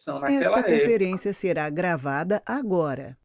concepção Esta naquela época. conferência será gravada agora.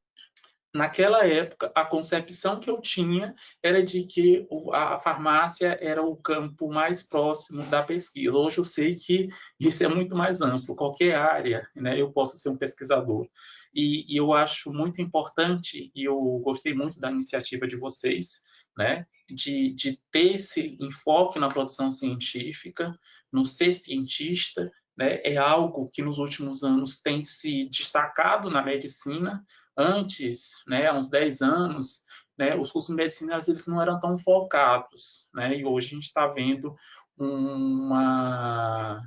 Naquela época, a concepção que eu tinha era de que a farmácia era o campo mais próximo da pesquisa. Hoje eu sei que isso é muito mais amplo. Qualquer área, né, eu posso ser um pesquisador. E eu acho muito importante, e eu gostei muito da iniciativa de vocês, né, de ter esse enfoque na produção científica, no ser cientista, né, é algo que nos últimos anos tem se destacado na medicina. Antes, né, há uns 10 anos, né, os cursos de medicina eles não eram tão focados, né, e hoje a gente está vendo uma,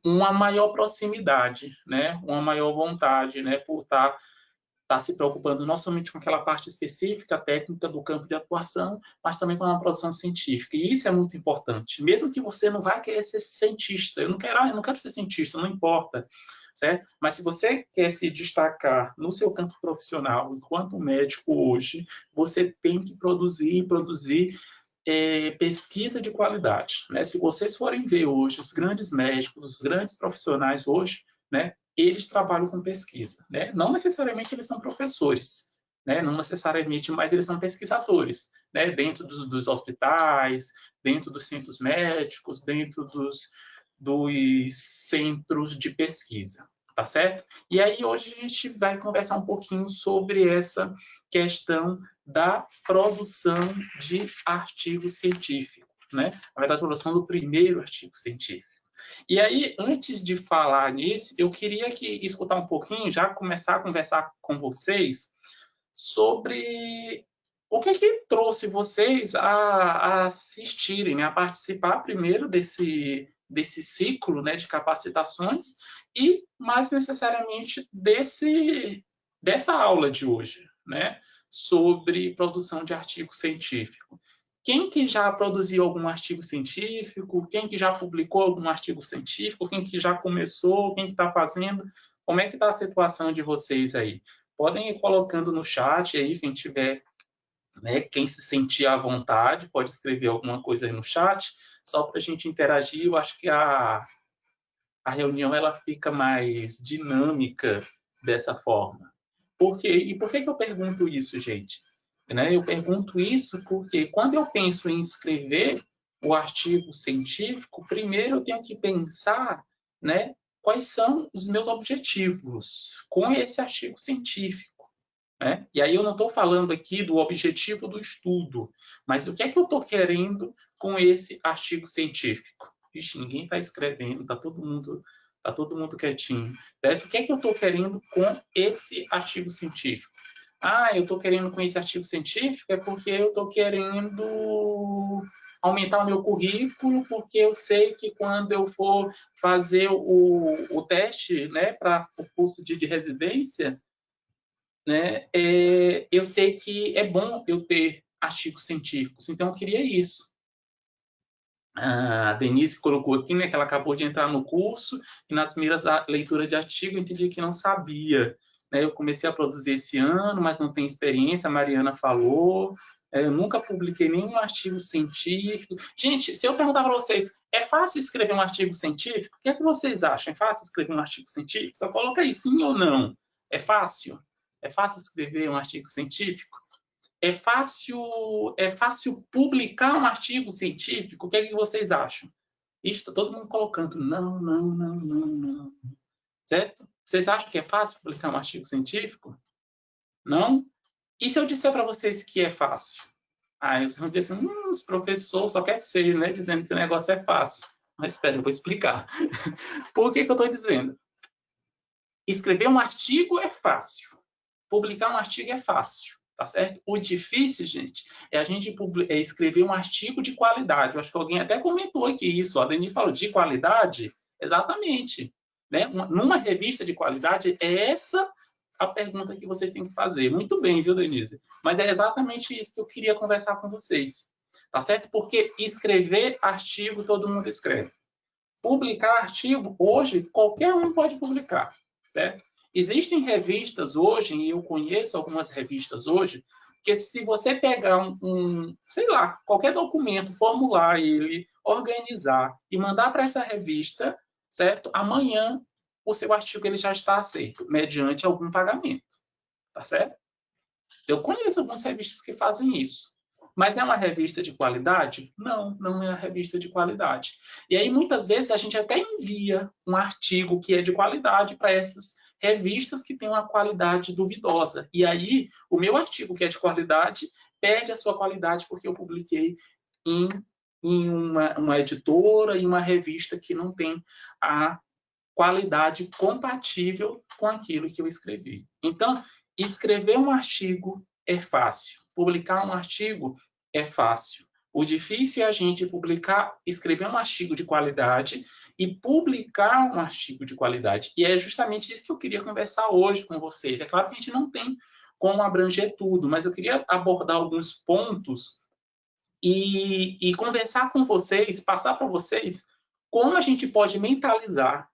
uma maior proximidade, né, uma maior vontade, né, por estar se preocupando não somente com aquela parte específica, técnica do campo de atuação, mas também com a produção científica. E isso é muito importante. Mesmo que você não vá querer ser cientista, eu não quero ser cientista, não importa, certo? Mas se você quer se destacar no seu campo profissional, enquanto médico hoje, você tem que produzir pesquisa de qualidade, né? Se vocês forem ver hoje os grandes médicos, os grandes profissionais hoje, né? Eles trabalham com pesquisa, né? Não necessariamente eles são professores, né? Não necessariamente, mas eles são pesquisadores, né? Dentro dos hospitais, dentro dos centros médicos, dentro dos centros de pesquisa, tá certo? E aí hoje a gente vai conversar um pouquinho sobre essa questão da produção de artigo científico, né? Na verdade, a produção do primeiro artigo científico. E aí, antes de falar nisso, eu queria escutar um pouquinho, já começar a conversar com vocês sobre o que trouxe vocês a assistirem, a participar primeiro desse ciclo, né, de capacitações e, mais necessariamente, dessa aula de hoje, né, sobre produção de artigo científico. Quem que já produziu algum artigo científico? Quem que já publicou algum artigo científico? Quem que já começou? Quem que está fazendo? Como é que está a situação de vocês aí? Podem ir colocando no chat aí, quem tiver, né, quem se sentir à vontade, pode escrever alguma coisa aí no chat, só para a gente interagir. Eu acho que a reunião ela fica mais dinâmica dessa forma. Por quê? E por que eu pergunto isso, gente? Né? Eu pergunto isso porque quando eu penso em escrever o artigo científico, primeiro eu tenho que pensar, né, quais são os meus objetivos com esse artigo científico. Né? E aí eu não estou falando aqui do objetivo do estudo, mas o que é que eu estou querendo com esse artigo científico? Vixe, ninguém está escrevendo, tá todo mundo quietinho. Certo? O que é que eu estou querendo com esse artigo científico? Ah, eu estou querendo com esse artigo científico é porque eu estou querendo aumentar o meu currículo, porque eu sei que quando eu for fazer o teste, né, para o curso de residência, né, eu sei que é bom eu ter artigos científicos, então eu queria isso. A Denise colocou aqui, né, que ela acabou de entrar no curso e nas primeiras leituras de artigo eu entendi que não sabia. Né, eu comecei a produzir esse ano, mas não tenho experiência, a Mariana falou. Eu nunca publiquei nenhum artigo científico. Gente, se eu perguntar para vocês, é fácil escrever um artigo científico? O que é que vocês acham? É fácil escrever um artigo científico? Só coloca aí sim ou não. É fácil? É fácil escrever um artigo científico? É fácil publicar um artigo científico? O que é que vocês acham? Está todo mundo colocando não, não, não, não, não. Certo? Vocês acham que é fácil publicar um artigo científico? Não? E se eu disser para vocês que é fácil? Aí vocês vão dizer assim, os professores só quer ser, né? Dizendo que o negócio é fácil. Mas espera, eu vou explicar. Por que eu estou dizendo? Escrever um artigo é fácil. Publicar um artigo é fácil. Tá certo? O difícil, gente, é a gente escrever um artigo de qualidade. Eu acho que alguém até comentou aqui isso. A Denise falou de qualidade. Exatamente. Né? Numa revista de qualidade, é essa a pergunta que vocês têm que fazer. Muito bem, viu, Denise? Mas é exatamente isso que eu queria conversar com vocês. Tá certo? Porque escrever artigo, todo mundo escreve. Publicar artigo, hoje, qualquer um pode publicar. Certo? Existem revistas hoje, e eu conheço algumas revistas hoje, que se você pegar sei lá, qualquer documento, formular ele, organizar e mandar para essa revista, certo? Amanhã o seu artigo ele já está aceito, mediante algum pagamento, tá certo? Eu conheço algumas revistas que fazem isso. Mas é uma revista de qualidade? Não, não é uma revista de qualidade. E aí, muitas vezes, a gente até envia um artigo que é de qualidade para essas revistas que têm uma qualidade duvidosa. E aí, o meu artigo, que é de qualidade, perde a sua qualidade porque eu publiquei em uma editora e uma revista que não tem a qualidade compatível com aquilo que eu escrevi. Então, escrever um artigo é fácil, publicar um artigo é fácil. O difícil é a gente escrever um artigo de qualidade e publicar um artigo de qualidade. E é justamente isso que eu queria conversar hoje com vocês. É claro que a gente não tem como abranger tudo, mas eu queria abordar alguns pontos e conversar com vocês, passar para vocês como a gente pode mentalizar,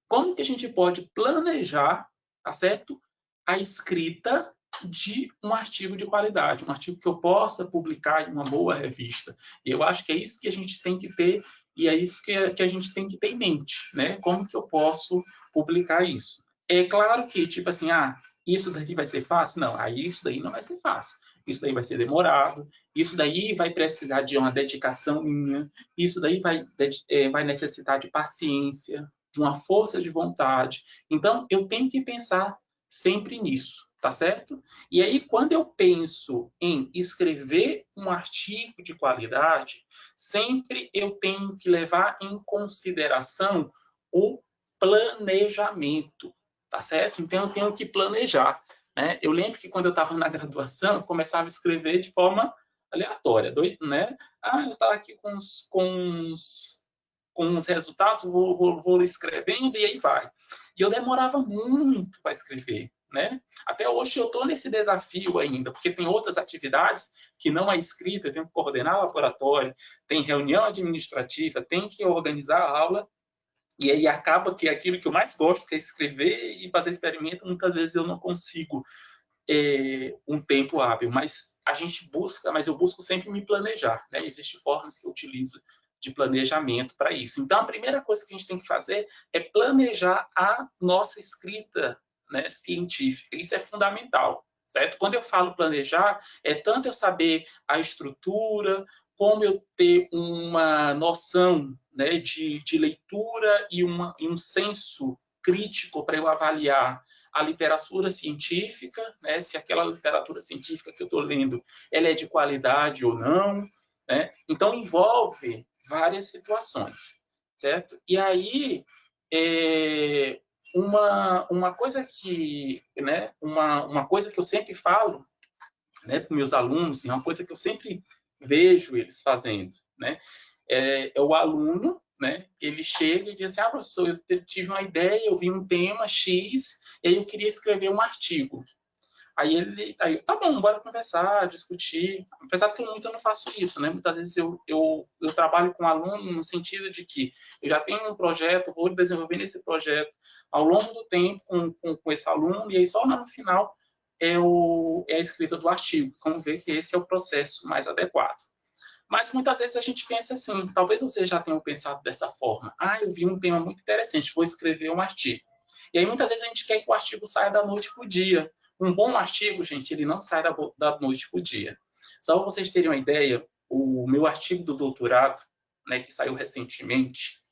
como que a gente pode planejar, tá certo? A escrita de um artigo de qualidade, um artigo que eu possa publicar em uma boa revista. E eu acho que é isso que a gente tem que ter, e é isso que a gente tem que ter em mente, né? Como que eu posso publicar isso? É claro que, tipo assim, isso daqui vai ser fácil? Não, isso daí não vai ser fácil. Isso daí vai ser demorado, isso daí vai precisar de uma dedicação minha, isso daí vai necessitar de paciência, de uma força de vontade. Então, eu tenho que pensar sempre nisso, tá certo? E aí, quando eu penso em escrever um artigo de qualidade, sempre eu tenho que levar em consideração o planejamento, tá certo? Então, eu tenho que planejar. Né? Eu lembro que quando eu estava na graduação, eu começava a escrever de forma aleatória, né? Eu estava aqui com uns resultados, vou escrevendo e aí vai. E eu demorava muito para escrever, né? Até hoje eu estou nesse desafio ainda, porque tem outras atividades que não é escrita, eu tenho que coordenar laboratório, tem reunião administrativa, tem que organizar a aula, e aí acaba que aquilo que eu mais gosto, que é escrever e fazer experimento, muitas vezes eu não consigo um tempo hábil, mas eu busco sempre me planejar, né? Existem formas que eu utilizo de planejamento para isso. Então, a primeira coisa que a gente tem que fazer é planejar a nossa escrita, né, científica. Isso é fundamental, certo? Quando eu falo planejar, é tanto eu saber a estrutura, como eu ter uma noção, né, de leitura e um senso crítico para eu avaliar a literatura científica, né, se aquela literatura científica que eu estou lendo ela é de qualidade ou não. Né? Então, envolve várias situações, certo? E aí, uma coisa que, né, uma coisa que eu sempre falo, né, para meus alunos, uma coisa que eu sempre vejo eles fazendo, né, é o aluno, né, ele chega e diz assim, professor, eu tive uma ideia, eu vi um tema X, e aí eu queria escrever um artigo. Aí tá bom, bora conversar, discutir. Apesar que eu não faço isso, né? Muitas vezes eu trabalho com aluno no sentido de que eu já tenho um projeto, vou desenvolvendo esse projeto ao longo do tempo com esse aluno, e aí só no final é a escrita do artigo. Vamos ver que esse é o processo mais adequado. Mas muitas vezes a gente pensa assim, talvez você já tenha pensado dessa forma. Eu vi um tema muito interessante, vou escrever um artigo. E aí muitas vezes a gente quer que o artigo saia da noite para o dia. Um bom artigo, gente, ele não sai da noite para o dia. Só para vocês terem uma ideia, o meu artigo do doutorado, né, que saiu recentemente,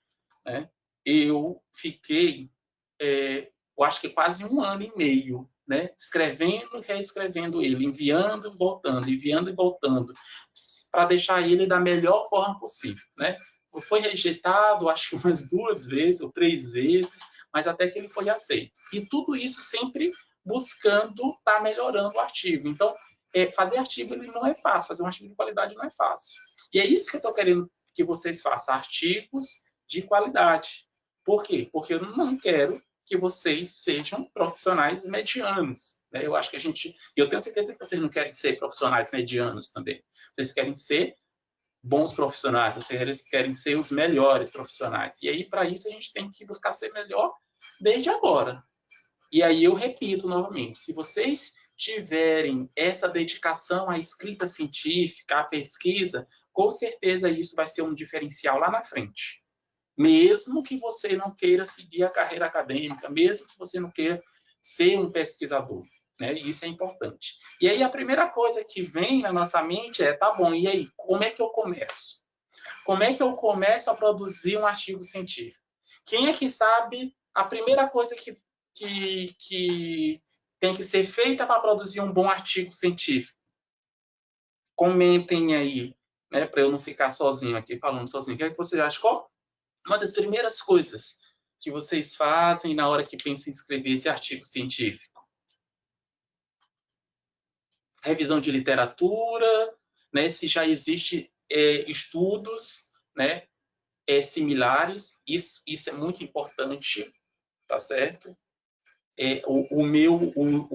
né, eu fiquei, eu acho que quase 1 ano e meio, né, escrevendo e reescrevendo ele, enviando e voltando, para deixar ele da melhor forma possível. Né? Foi rejeitado, acho que umas 2 vezes ou 3 vezes, mas até que ele foi aceito. E tudo isso sempre buscando estar melhorando o artigo. Então, fazer artigo ele não é fácil, fazer um artigo de qualidade não é fácil. E é isso que eu estou querendo que vocês façam, artigos de qualidade. Por quê? Porque eu não quero que vocês sejam profissionais medianos. Né? Eu acho que eu tenho certeza que vocês não querem ser profissionais medianos também. Vocês querem ser bons profissionais, vocês querem ser os melhores profissionais. E aí, para isso, a gente tem que buscar ser melhor desde agora. E aí eu repito novamente, se vocês tiverem essa dedicação à escrita científica, à pesquisa, com certeza isso vai ser um diferencial lá na frente. mesmo que você não queira seguir a carreira acadêmica, mesmo que você não queira ser um pesquisador, né? Isso é importante. E aí a primeira coisa que vem na nossa mente é, tá bom, e aí, como é que eu começo? Como é que eu começo a produzir um artigo científico? Quem é que sabe a primeira coisa que tem que ser feita para produzir um bom artigo científico? Comentem aí, né, para eu não ficar sozinho aqui, falando sozinho. O que é que você acha? Qual uma das primeiras coisas que vocês fazem na hora que pensam em escrever esse artigo científico? Revisão de literatura, né, se já existe estudos, né, similares, isso é muito importante, tá certo? O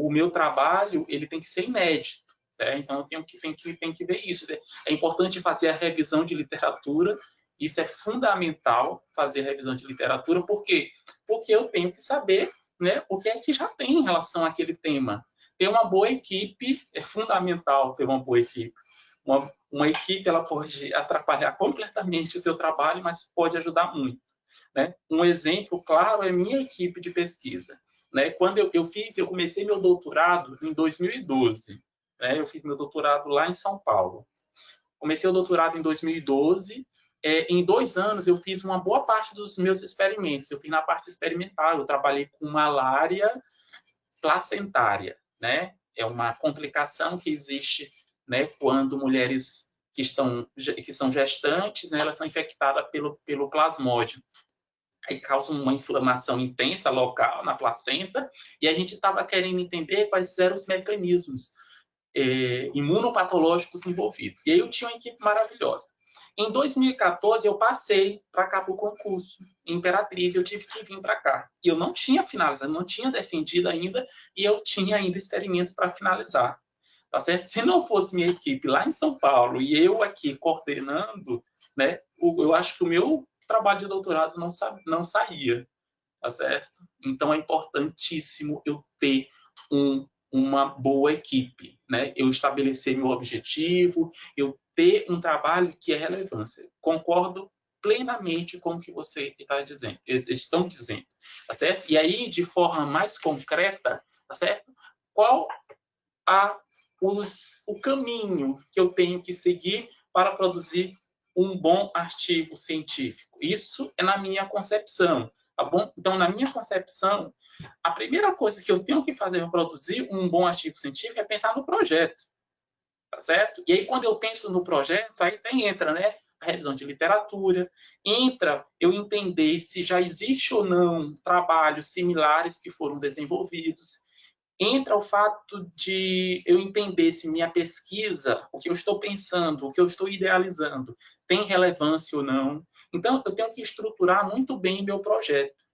meu trabalho ele tem que ser inédito, né? Então eu tenho que ver isso. Né? É importante fazer a revisão de literatura, isso é fundamental, fazer a revisão de literatura, por quê? Porque eu tenho que saber, né, o que é que já tem em relação àquele tema. Ter uma boa equipe é fundamental, ter uma boa equipe. Uma equipe ela pode atrapalhar completamente o seu trabalho, mas pode ajudar muito. Né? Um exemplo claro é minha equipe de pesquisa. Né? Quando eu comecei meu doutorado em 2012. Né? Eu fiz meu doutorado lá em São Paulo. Comecei o doutorado em 2012. Em 2 anos, eu fiz uma boa parte dos meus experimentos. Eu fiz na parte experimental. Eu trabalhei com malária placentária. Né? É uma complicação que existe, né, quando mulheres que são gestantes, né, elas são infectadas pelo plasmódio. Aí causa uma inflamação intensa local na placenta, e a gente estava querendo entender quais eram os mecanismos imunopatológicos envolvidos. E aí eu tinha uma equipe maravilhosa. Em 2014, eu passei para cá para o concurso, em Imperatriz, eu tive que vir para cá. E eu não tinha finalizado, não tinha defendido ainda, e eu tinha ainda experimentos para finalizar. Tá certo? Se não fosse minha equipe lá em São Paulo e eu aqui coordenando, né, eu acho que o meu trabalho de doutorado não saía, tá certo? Então é importantíssimo eu ter uma boa equipe, né? Eu estabelecer meu objetivo, eu ter um trabalho que é relevância. Concordo plenamente com o que você estão dizendo, tá certo? E aí, de forma mais concreta, tá certo? Qual o caminho que eu tenho que seguir para produzir um bom artigo científico? Isso é na minha concepção, tá bom? Então, na minha concepção, a primeira coisa que eu tenho que fazer para produzir um bom artigo científico é pensar no projeto, tá certo? E aí, quando eu penso no projeto, aí entra, né, a revisão de literatura, entra eu entender se já existe ou não trabalhos similares que foram desenvolvidos, entra o fato de eu entender se minha pesquisa, o que eu estou pensando, o que eu estou idealizando, tem relevância ou não. Então, eu tenho que estruturar muito bem meu projeto,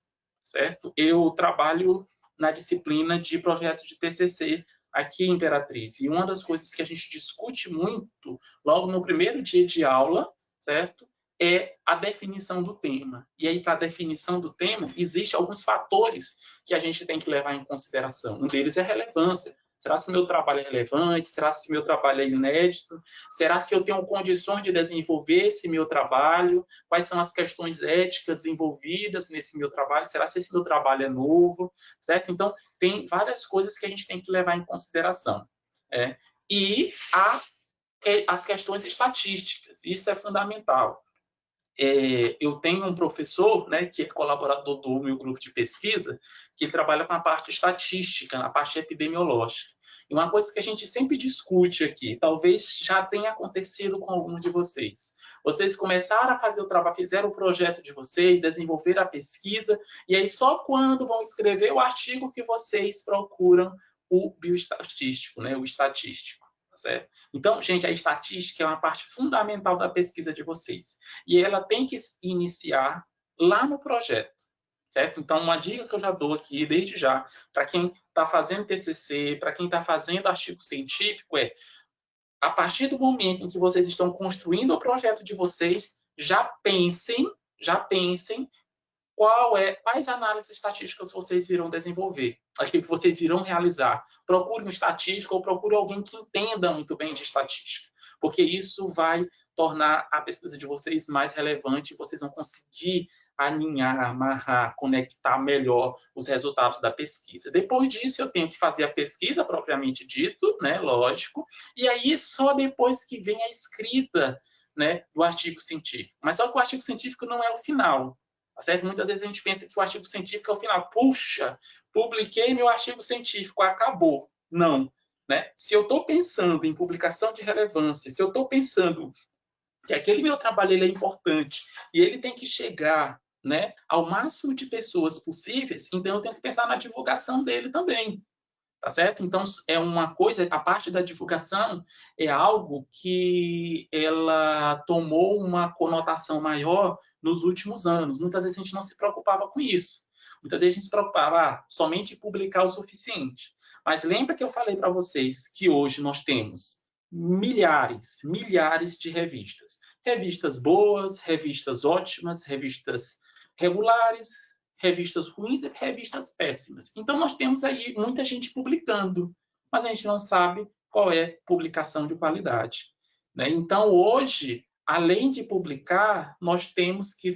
certo? Eu trabalho na disciplina de projeto de TCC aqui em Imperatriz, e uma das coisas que a gente discute muito logo no primeiro dia de aula, certo? É a definição do tema. E aí, para a definição do tema, existem alguns fatores que a gente tem que levar em consideração. Um deles é a relevância. Será se meu trabalho é relevante? Será se meu trabalho é inédito? Será se eu tenho condições de desenvolver esse meu trabalho? Quais são as questões éticas envolvidas nesse meu trabalho? Será se esse meu trabalho é novo? Certo? Então, tem várias coisas que a gente tem que levar em consideração. E as questões estatísticas. Isso é fundamental. Eu tenho um professor, né, que é colaborador do meu grupo de pesquisa, que ele trabalha com a parte estatística, a parte epidemiológica. E uma coisa que a gente sempre discute aqui, talvez já tenha acontecido com alguns de vocês. Vocês começaram a fazer o trabalho, fizeram o projeto de vocês, desenvolveram a pesquisa, e aí só quando vão escrever o artigo que vocês procuram o bioestatístico, né, o estatístico. Certo? Então, gente, a estatística é uma parte fundamental da pesquisa de vocês. E ela tem que iniciar lá no projeto. Certo? Então, uma dica que eu já dou aqui, desde já, para quem está fazendo TCC, para quem está fazendo artigo científico, a partir do momento em que vocês estão construindo o projeto de vocês, já pensem quais análises estatísticas vocês irão desenvolver, as que vocês irão realizar. Procure um estatístico ou procure alguém que entenda muito bem de estatística, porque isso vai tornar a pesquisa de vocês mais relevante e vocês vão conseguir alinhar, amarrar, conectar melhor os resultados da pesquisa. Depois disso, eu tenho que fazer a pesquisa propriamente dito, né, lógico, e aí só depois que vem a escrita, né, do artigo científico. Mas só que o artigo científico não é o final, tá certo? Muitas vezes a gente pensa que o artigo científico é o final. Puxa, publiquei meu artigo científico, acabou. Não. Né? Se eu estou pensando em publicação de relevância, se eu estou pensando que aquele meu trabalho ele é importante e ele tem que chegar, né, ao máximo de pessoas possíveis, então eu tenho que pensar na divulgação dele também, tá certo? Então é uma coisa, a parte da divulgação é algo que ela tomou uma conotação maior nos últimos anos. Muitas vezes a gente não se preocupava com isso. Muitas vezes a gente se preocupava somente em publicar o suficiente. Mas lembra que eu falei para vocês que hoje nós temos milhares de revistas. Revistas boas, revistas ótimas, revistas regulares, revistas ruins e revistas péssimas. Então, nós temos aí muita gente publicando, mas a gente não sabe qual é publicação de qualidade. Né? Então, hoje, além de publicar, nós temos que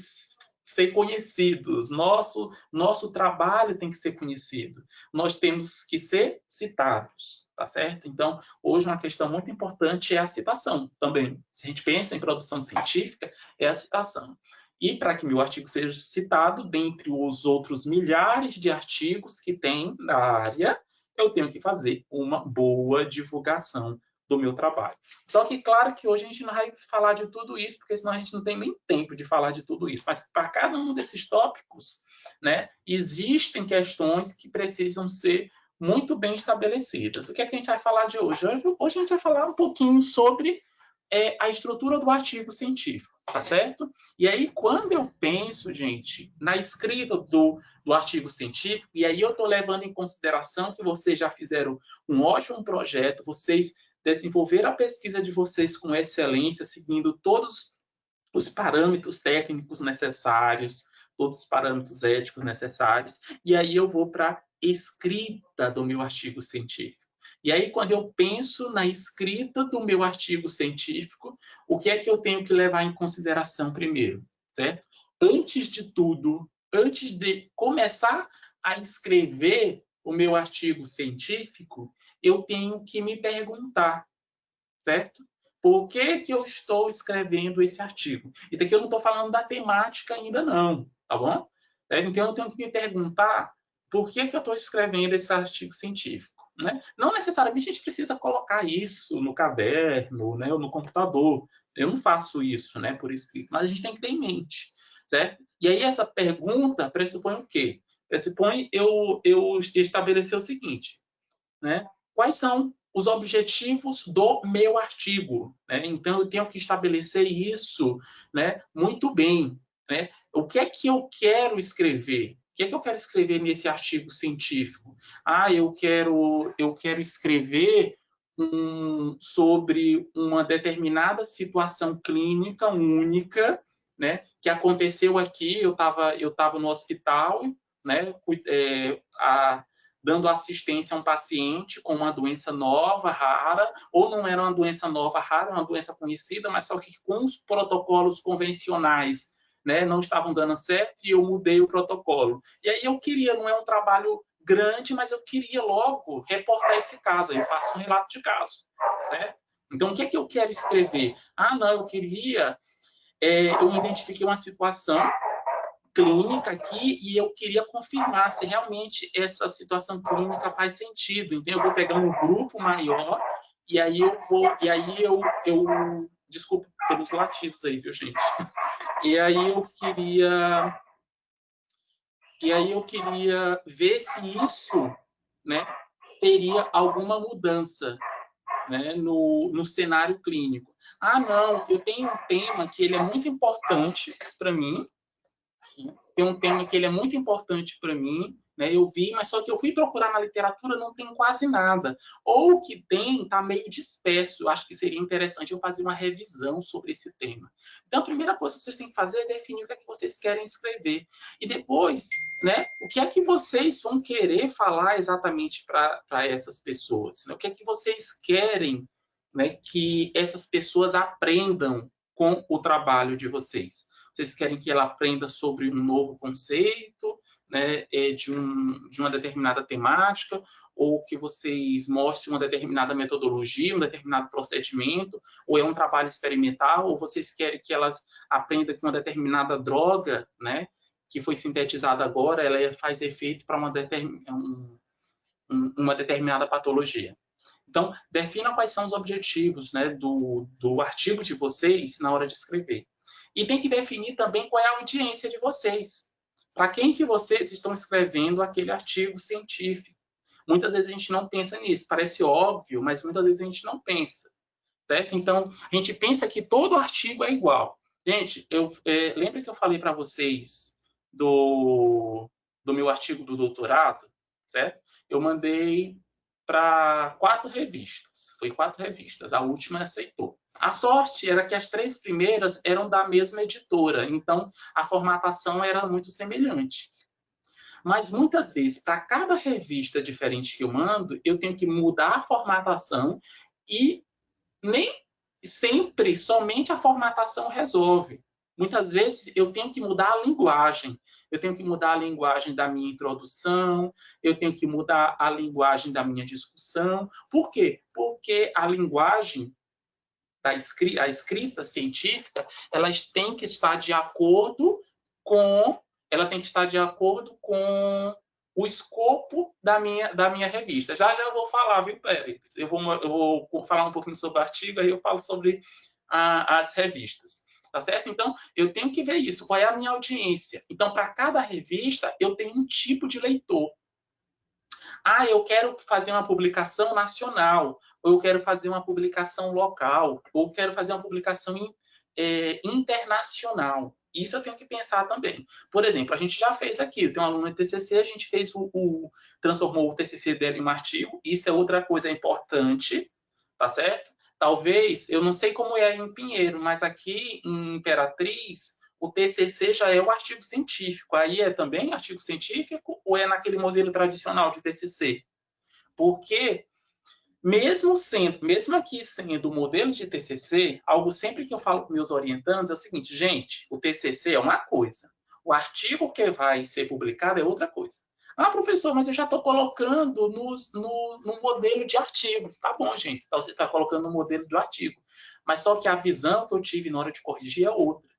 ser conhecidos. Nosso trabalho tem que ser conhecido. Nós temos que ser citados, tá certo? Então, hoje uma questão muito importante é a citação também. Se a gente pensa em produção científica, é a citação. E para que meu artigo seja citado, dentre os outros milhares de artigos que tem na área, eu tenho que fazer uma boa divulgação do meu trabalho. Só que, claro que hoje a gente não vai falar de tudo isso, porque senão a gente não tem nem tempo de falar de tudo isso. Mas para cada um desses tópicos, né, existem questões que precisam ser muito bem estabelecidas. O que é que a gente vai falar de hoje? Hoje a gente vai falar um pouquinho sobre a estrutura do artigo científico, tá certo? E aí, quando eu penso, gente, na escrita do artigo científico, e aí eu estou levando em consideração que vocês já fizeram um ótimo projeto, vocês desenvolveram a pesquisa de vocês com excelência, seguindo todos os parâmetros técnicos necessários, todos os parâmetros éticos necessários, e aí eu vou para a escrita do meu artigo científico. E aí, quando eu penso na escrita do meu artigo científico, o que é que eu tenho que levar em consideração primeiro, certo? Antes de tudo, antes de começar a escrever o meu artigo científico, eu tenho que me perguntar, certo? Por que que eu estou escrevendo esse artigo? Isso aqui eu não estou falando da temática ainda não, tá bom? Então eu tenho que me perguntar por que que eu estou escrevendo esse artigo científico. Né? Não necessariamente a gente precisa colocar isso no caderno, né, ou no computador. Eu não faço isso, né, por escrito, mas a gente tem que ter em mente, certo? E aí essa pergunta pressupõe o quê? Pressupõe eu estabelecer o seguinte, né? Quais são os objetivos do meu artigo? Né? Então eu tenho que estabelecer isso, né, muito bem. Né? O que é que eu quero escrever? O que é que eu quero escrever nesse artigo científico? Eu quero escrever sobre uma determinada situação clínica única, né, que aconteceu aqui. Eu estava no hospital, né, dando assistência a um paciente com uma doença nova, rara, ou não era uma doença nova, rara, uma doença conhecida, mas só que com os protocolos convencionais, né, não estavam dando certo, e eu mudei o protocolo. E aí eu queria, não é um trabalho grande, mas eu queria logo reportar esse caso, aí eu faço um relato de caso, certo? Então, o que é que eu quero escrever? Eu identifiquei uma situação clínica aqui e eu queria confirmar se realmente essa situação clínica faz sentido. Então, eu vou pegar um grupo maior e aí eu desculpa pelos latidos aí, viu, gente? E aí eu queria ver se isso, né, teria alguma mudança, né, no cenário clínico. Não, eu tenho um tema que ele é muito importante para mim. Tem um tema que ele é muito importante para mim, né? Eu vi, mas só que eu fui procurar na literatura, não tem quase nada. Ou o que tem está meio disperso. Eu acho que seria interessante eu fazer uma revisão sobre esse tema. Então, a primeira coisa que vocês têm que fazer é definir o que é que vocês querem escrever. E depois, né, o que é que vocês vão querer falar exatamente para essas pessoas? Né? O que é que vocês querem, né, que essas pessoas aprendam com o trabalho de vocês? Vocês querem que ela aprenda sobre um novo conceito, né, de uma determinada temática, ou que vocês mostrem uma determinada metodologia, um determinado procedimento, ou é um trabalho experimental, ou vocês querem que elas aprendam que uma determinada droga, né, que foi sintetizada agora, ela faz efeito para uma determinada patologia. Então, defina quais são os objetivos, né, do artigo de vocês na hora de escrever. E tem que definir também qual é a audiência de vocês. Para quem que vocês estão escrevendo aquele artigo científico? Muitas vezes a gente não pensa nisso. Parece óbvio, mas muitas vezes a gente não pensa. Certo? Então, a gente pensa que todo artigo é igual. Gente, lembra que eu falei para vocês do meu artigo do doutorado? Certo? Eu mandei para 4 revistas. Foi 4 revistas. A última aceitou. A sorte era que as 3 primeiras eram da mesma editora. Então, a formatação era muito semelhante. Mas, muitas vezes, para cada revista diferente que eu mando, eu tenho que mudar a formatação e nem sempre somente a formatação resolve. Muitas vezes eu tenho que mudar a linguagem. Eu tenho que mudar a linguagem da minha introdução, eu tenho que mudar a linguagem da minha discussão. Por quê? Porque a linguagem a escrita científica, elas têm que estar de acordo com o escopo da minha revista. Já eu vou falar, viu, Pérez? Eu vou falar um pouquinho sobre o artigo, aí eu falo sobre as revistas. Tá certo? Então, eu tenho que ver isso. Qual é a minha audiência? Então, para cada revista, eu tenho um tipo de leitor. Ah, eu quero fazer uma publicação nacional, ou eu quero fazer uma publicação local, ou eu quero fazer uma publicação internacional. Isso eu tenho que pensar também. Por exemplo, a gente já fez aqui, tem um aluno de TCC, a gente fez transformou o TCC dele em um artigo, isso é outra coisa importante, tá certo? Talvez, eu não sei como é em Pinheiro, mas aqui em Imperatriz, o TCC já é o artigo científico. Aí é também artigo científico ou é naquele modelo tradicional de TCC? Porque mesmo aqui sendo o modelo de TCC, algo sempre que eu falo com meus orientandos é o seguinte, gente, o TCC é uma coisa, o artigo que vai ser publicado é outra coisa. Ah, professor, mas eu já estou colocando no modelo de artigo. Tá bom, gente, então você está colocando no modelo do artigo. Mas só que a visão que eu tive na hora de corrigir é outra.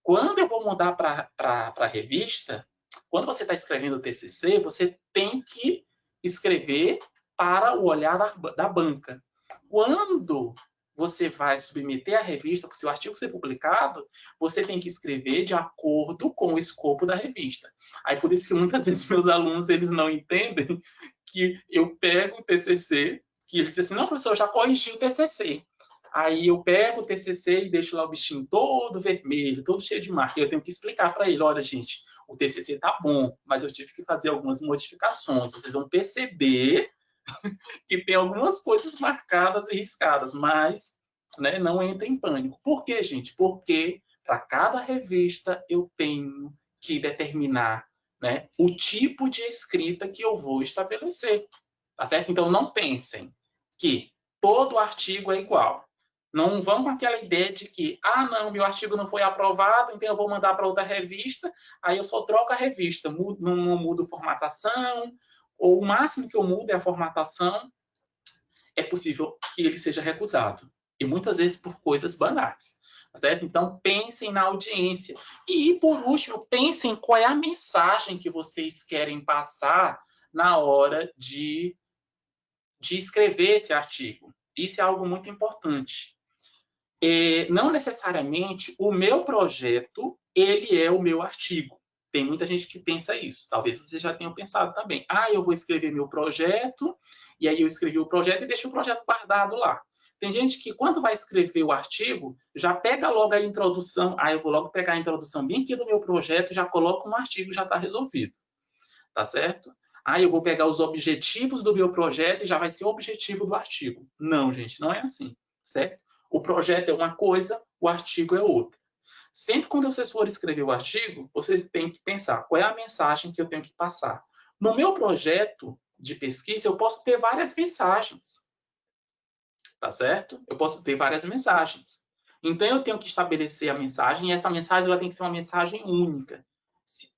Quando eu vou mandar para a revista, quando você está escrevendo o TCC, você tem que escrever para o olhar da banca. Quando você vai submeter a revista para o seu artigo ser publicado, você tem que escrever de acordo com o escopo da revista. Aí por isso que muitas vezes meus alunos eles não entendem que eu pego o TCC, que eles dizem assim, não, professor, eu já corrigi o TCC. Aí eu pego o TCC e deixo lá o bichinho todo vermelho, todo cheio de marca. E eu tenho que explicar para ele, olha, gente, o TCC tá bom, mas eu tive que fazer algumas modificações. Vocês vão perceber que tem algumas coisas marcadas e riscadas, mas né, não entre em pânico. Por quê, gente? Porque para cada revista eu tenho que determinar, né, o tipo de escrita que eu vou estabelecer. Tá certo? Então, não pensem que todo artigo é igual. Não vão com aquela ideia de que, não, meu artigo não foi aprovado, então eu vou mandar para outra revista, aí eu só troco a revista, não mudo formatação, ou o máximo que eu mudo é a formatação, é possível que ele seja recusado. E muitas vezes por coisas banais. Tá certo? Então, pensem na audiência. E, por último, pensem qual é a mensagem que vocês querem passar na hora de escrever esse artigo. Isso é algo muito importante. Não necessariamente o meu projeto ele é o meu artigo. Tem muita gente que pensa isso. Talvez vocês já tenham pensado também. Eu vou escrever meu projeto, e aí eu escrevi o projeto e deixo o projeto guardado lá. Tem gente que, quando vai escrever o artigo, já pega logo a introdução. Eu vou logo pegar a introdução bem aqui do meu projeto, já coloco no artigo, já está resolvido. Tá certo? Eu vou pegar os objetivos do meu projeto e já vai ser o objetivo do artigo. Não, gente, não é assim. Certo? O projeto é uma coisa, o artigo é outra. Sempre quando vocês forem escrever o artigo, vocês têm que pensar qual é a mensagem que eu tenho que passar. No meu projeto de pesquisa, eu posso ter várias mensagens. Tá certo? Eu posso ter várias mensagens. Então, eu tenho que estabelecer a mensagem, e essa mensagem ela tem que ser uma mensagem única.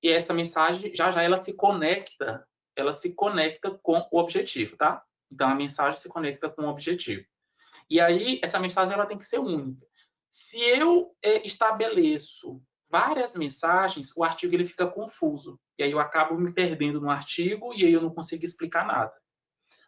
E essa mensagem, já ela se conecta com o objetivo, tá? Então, a mensagem se conecta com o objetivo. E aí, essa mensagem ela tem que ser única. Se eu estabeleço várias mensagens, o artigo ele fica confuso. E aí eu acabo me perdendo no artigo e aí eu não consigo explicar nada.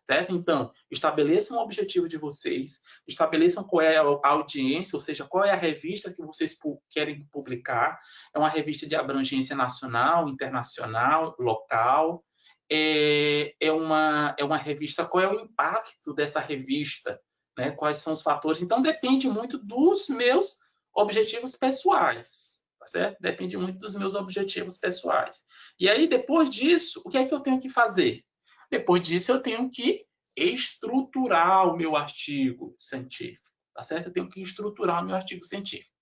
Certo? Então, estabeleçam o objetivo de vocês, estabeleçam qual é a audiência, ou seja, qual é a revista que vocês querem publicar. É uma revista de abrangência nacional, internacional, local. É uma revista, qual é o impacto dessa revista, né? Quais são os fatores. Então, depende muito dos meus objetivos pessoais, tá certo? Depende muito dos meus objetivos pessoais. E aí, depois disso, o que é que eu tenho que fazer? Depois disso, eu tenho que estruturar o meu artigo científico, tá certo? Eu tenho que estruturar o meu artigo científico.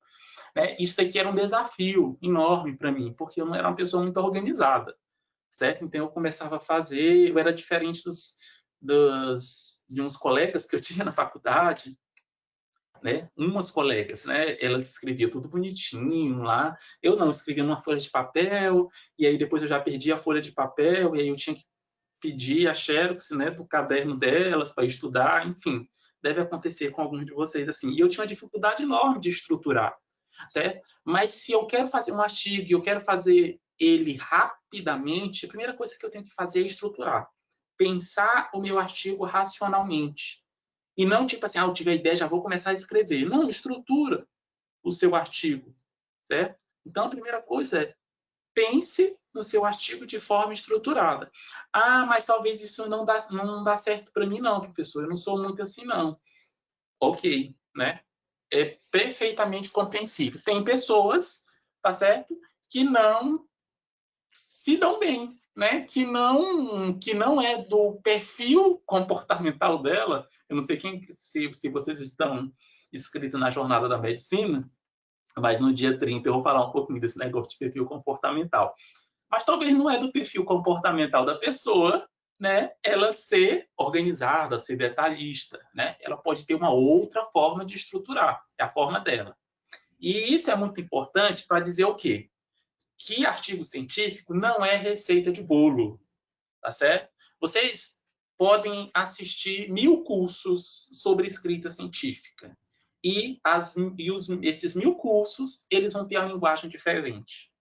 Né? Isso aqui era um desafio enorme para mim, porque eu não era uma pessoa muito organizada, certo? Então, eu começava a fazer, eu era diferente de uns colegas que eu tinha na faculdade, né? Umas colegas, né? Elas escreviam tudo bonitinho lá. Eu não, escrevia numa folha de papel, e aí depois eu já perdi a folha de papel, e aí eu tinha que pedir a xerox, né, do caderno delas para estudar, enfim, deve acontecer com alguns de vocês assim. E eu tinha uma dificuldade enorme de estruturar, certo? Mas se eu quero fazer um artigo e eu quero fazer ele rapidamente, a primeira coisa que eu tenho que fazer é estruturar. Pensar o meu artigo racionalmente. E não tipo assim, eu tive a ideia, já vou começar a escrever. Não, estrutura o seu artigo, certo? Então, a primeira coisa é pense no seu artigo de forma estruturada. Ah, mas talvez isso não dá certo para mim não, professor. Eu não sou muito assim, não. Ok, né? É perfeitamente compreensível. Tem pessoas, tá certo, que não se dão bem, né? Que não é do perfil comportamental dela. Eu não sei se vocês estão inscritos na jornada da medicina, mas no dia 30 eu vou falar um pouquinho desse negócio de perfil comportamental. Mas talvez não é do perfil comportamental da pessoa, né? Ela ser organizada, ser detalhista, né? Ela pode ter uma outra forma de estruturar, é a forma dela. E isso é muito importante para dizer o quê? Que artigo científico não é receita de bolo, tá certo? Vocês podem assistir 1000 cursos sobre escrita científica. Esses 1000 cursos, eles vão ter uma linguagem diferente.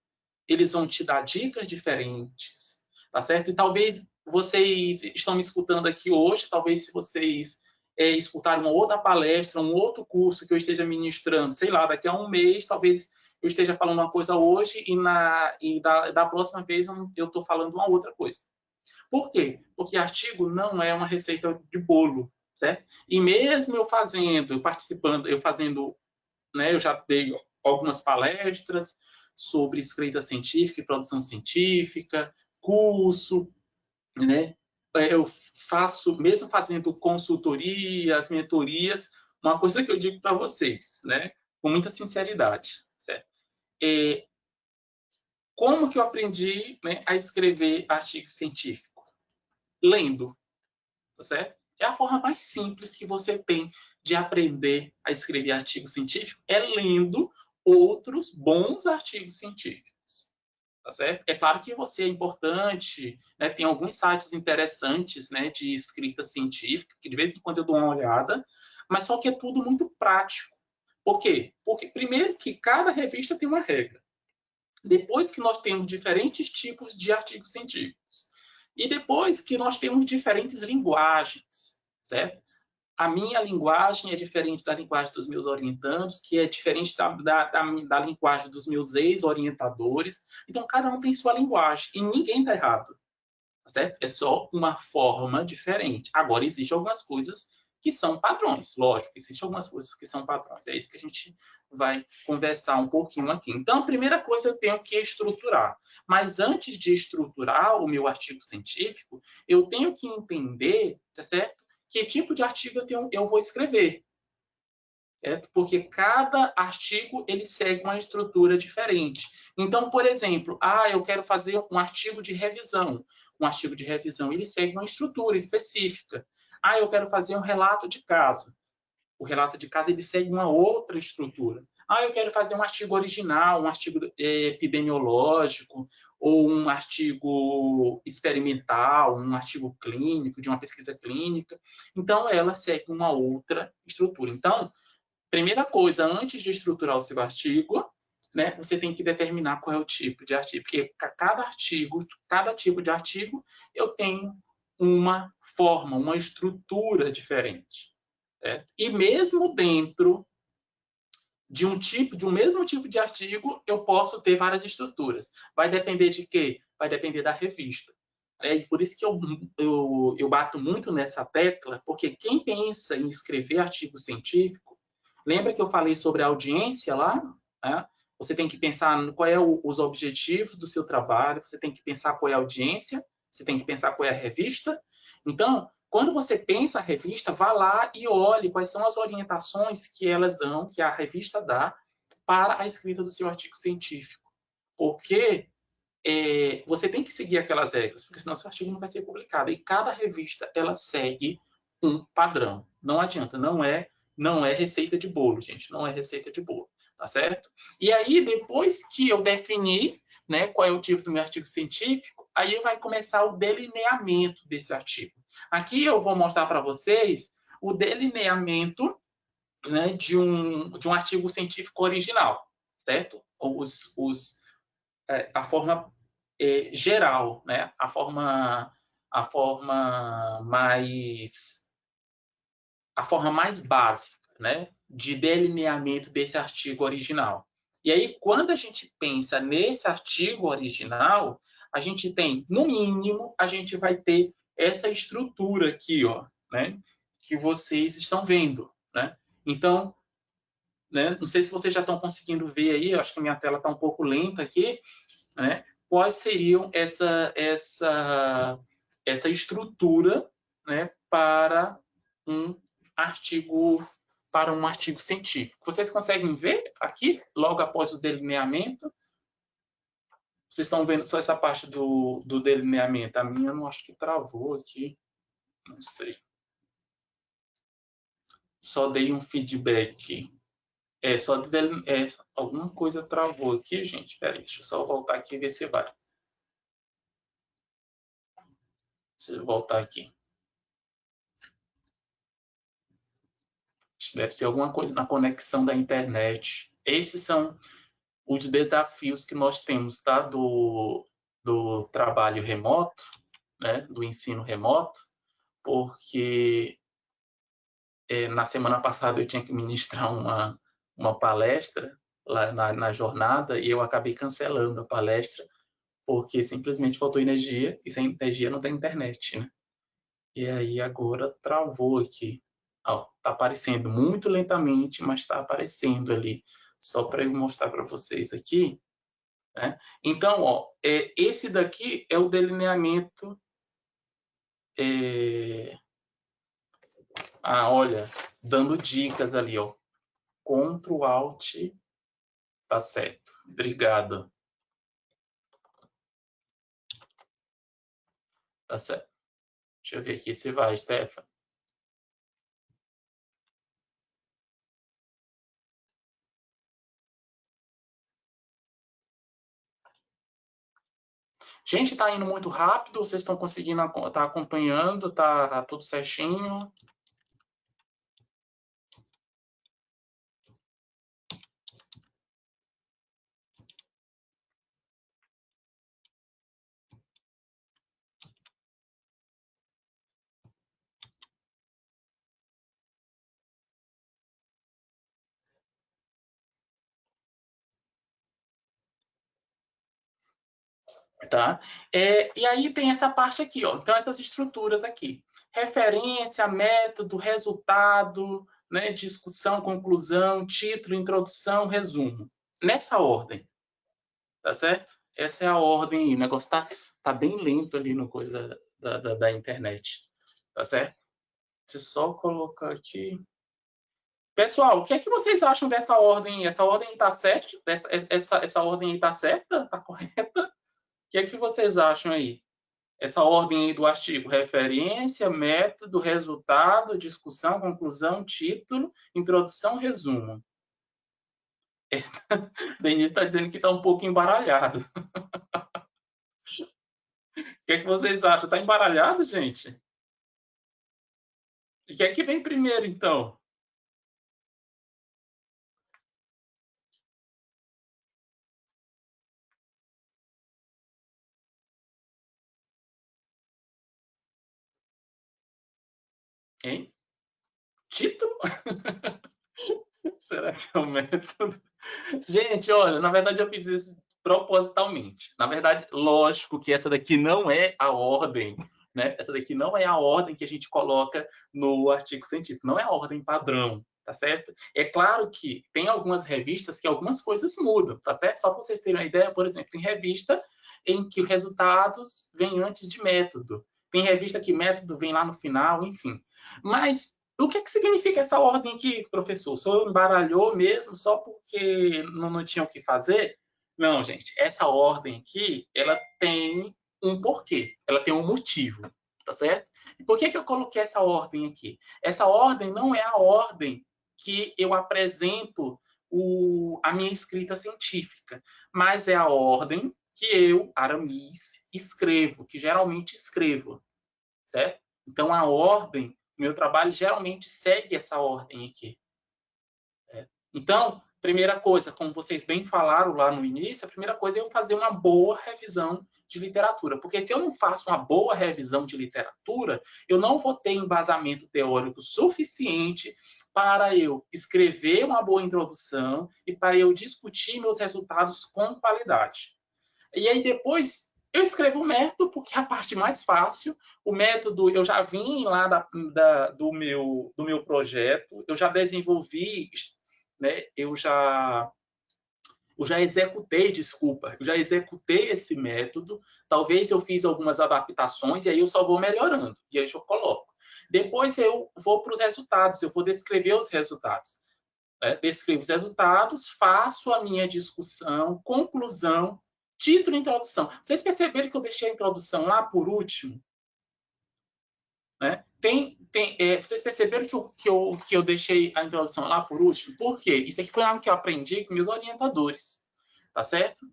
Eles vão te dar dicas diferentes, tá certo? E talvez vocês estão me escutando aqui hoje, talvez se vocês escutarem uma outra palestra, um outro curso que eu esteja ministrando, sei lá, daqui a um mês, talvez eu esteja falando uma coisa hoje e da próxima vez eu estou falando uma outra coisa. Por quê? Porque artigo não é uma receita de bolo, certo? E mesmo eu participando, né, eu já dei algumas palestras sobre escrita científica e produção científica, curso, né? Eu faço, mesmo fazendo consultorias, mentorias, uma coisa que eu digo para vocês, né, com muita sinceridade, certo? Como que eu aprendi, né, a escrever artigo científico? Lendo, tá certo? É a forma mais simples que você tem de aprender a escrever artigo científico, é lendo outros bons artigos científicos. Tá certo? É claro que você é importante, né? Tem alguns sites interessantes, né, de escrita científica, que de vez em quando eu dou uma olhada, mas só que é tudo muito prático. Por quê? Porque, primeiro, que cada revista tem uma regra. Depois que nós temos diferentes tipos de artigos científicos. E depois que nós temos diferentes linguagens, certo? A minha linguagem é diferente da linguagem dos meus orientandos, que é diferente da linguagem dos meus ex-orientadores. Então, cada um tem sua linguagem e ninguém está errado, tá certo? É só uma forma diferente. Agora, existem algumas coisas que são padrões, lógico, existem algumas coisas que são padrões. É isso que a gente vai conversar um pouquinho aqui. Então, a primeira coisa eu tenho que estruturar. Mas antes de estruturar o meu artigo científico, eu tenho que entender, tá certo? Que tipo de artigo eu vou escrever. Certo? Porque cada artigo ele segue uma estrutura diferente. Então, por exemplo, eu quero fazer um artigo de revisão. Um artigo de revisão ele segue uma estrutura específica. Eu quero fazer um relato de caso. o relato de caso ele segue uma outra estrutura. Eu quero fazer um artigo original, um artigo epidemiológico, ou um artigo experimental, um artigo clínico, de uma pesquisa clínica. Então, ela segue uma outra estrutura. Então, primeira coisa, antes de estruturar o seu artigo, né, você tem que determinar qual é o tipo de artigo, porque cada tipo de artigo, eu tenho uma forma, uma estrutura diferente. Certo? E mesmo dentro de um mesmo tipo de artigo, eu posso ter várias estruturas. Vai depender de quê? Vai depender da revista. Por isso que eu bato muito nessa tecla, porque quem pensa em escrever artigo científico, lembra que eu falei sobre a audiência lá? Né? Você tem que pensar qual é os objetivos do seu trabalho, você tem que pensar qual é a audiência, você tem que pensar qual é a revista. Então, quando você pensa a revista, vá lá e olhe quais são as orientações que elas dão, que a revista dá, para a escrita do seu artigo científico. Porque você tem que seguir aquelas regras, porque senão seu artigo não vai ser publicado. E cada revista, ela segue um padrão. Não adianta, não é receita de bolo, gente, não é receita de bolo, tá certo? E aí, depois que eu definir, né, qual é o tipo do meu artigo científico, aí vai começar o delineamento desse artigo. Aqui eu vou mostrar para vocês o delineamento, né, de um artigo científico original, certo? A forma geral, né? A forma mais básica, né, de delineamento desse artigo original. E aí, quando a gente pensa nesse artigo original, a gente tem, no mínimo, a gente vai ter essa estrutura aqui, ó, né, que vocês estão vendo, né? Então, né, não sei se vocês já estão conseguindo ver aí, eu acho que a minha tela está um pouco lenta aqui, né? Quais seriam essa estrutura, né, para um artigo científico. Vocês conseguem ver aqui, logo após o delineamento? Vocês estão vendo só essa parte do delineamento? A minha não acho que travou aqui, não sei. Só dei um feedback. Alguma coisa travou aqui, gente. Espera aí, deixa eu só voltar aqui e ver se vai. Deixa eu voltar aqui. Deve ser alguma coisa na conexão da internet. Esses são os desafios que nós temos, tá? Do trabalho remoto, né? Do ensino remoto, porque na semana passada eu tinha que ministrar uma palestra lá na jornada e eu acabei cancelando a palestra porque simplesmente faltou energia e sem energia não tem internet, né? E aí agora travou aqui. Ó, tá aparecendo muito lentamente, mas está aparecendo ali. Só para eu mostrar para vocês aqui. Né? Então, ó, esse daqui é o delineamento. Olha, dando dicas ali, ó. Ctrl Alt, tá certo. Obrigado. Tá certo. Deixa eu ver aqui se vai, Stefan. Gente, tá indo muito rápido, vocês estão conseguindo tá acompanhando, tá tudo certinho. Tá? E aí tem essa parte aqui, ó. Então, essas estruturas aqui. Referência, método, resultado, né? Discussão, conclusão, título, introdução, resumo. Nessa ordem. Tá certo? Essa é a ordem. O negócio tá bem lento ali no coisa da internet. Tá certo? Deixa eu só colocar aqui. Pessoal, o que é que vocês acham dessa ordem? Essa ordem está certa? Essa ordem está certa? Está correta? O que é que vocês acham aí? Essa ordem aí do artigo: referência, método, resultado, discussão, conclusão, título, introdução, resumo. Denise está dizendo que está um pouco embaralhado. O que é que vocês acham? Está embaralhado, gente? O que é que vem primeiro, então? Hein? Título? Será que é o método? Gente, olha, na verdade eu fiz isso propositalmente. Na verdade, lógico que essa daqui não é a ordem, né? Essa daqui não é a ordem que a gente coloca no artigo científico, não é a ordem padrão, tá certo? É claro que tem algumas revistas que algumas coisas mudam, tá certo? Só para vocês terem uma ideia, por exemplo, tem revista em que os resultados vêm antes de método. Tem revista que método vem lá no final, enfim. Mas o que significa essa ordem aqui, professor? O senhor embaralhou mesmo só porque não tinha o que fazer? Não, gente. Essa ordem aqui, ela tem um porquê. Ela tem um motivo, tá certo? E por que eu coloquei essa ordem aqui? Essa ordem não é a ordem que eu apresento a minha escrita científica, mas é a ordem que eu, Aramis, escrevo, que geralmente escrevo, certo? Então, a ordem, meu trabalho geralmente segue essa ordem aqui. Então, primeira coisa, como vocês bem falaram lá no início, a primeira coisa é eu fazer uma boa revisão de literatura, porque se eu não faço uma boa revisão de literatura, eu não vou ter embasamento teórico suficiente para eu escrever uma boa introdução e para eu discutir meus resultados com qualidade. E aí depois eu escrevo o método, porque é a parte mais fácil. O método eu já vim lá do meu projeto, eu já desenvolvi, né? Eu já executei, desculpa, eu já executei esse método. Talvez eu fiz algumas adaptações e aí eu só vou melhorando. E aí eu coloco. Depois eu vou para os resultados, eu vou descrever os resultados. Descrevo os resultados, faço a minha discussão, conclusão, título e introdução. Vocês perceberam que eu deixei a introdução lá por último? Né? Vocês perceberam que eu deixei a introdução lá por último? Por quê? Isso aqui foi algo que eu aprendi com meus orientadores, tá certo?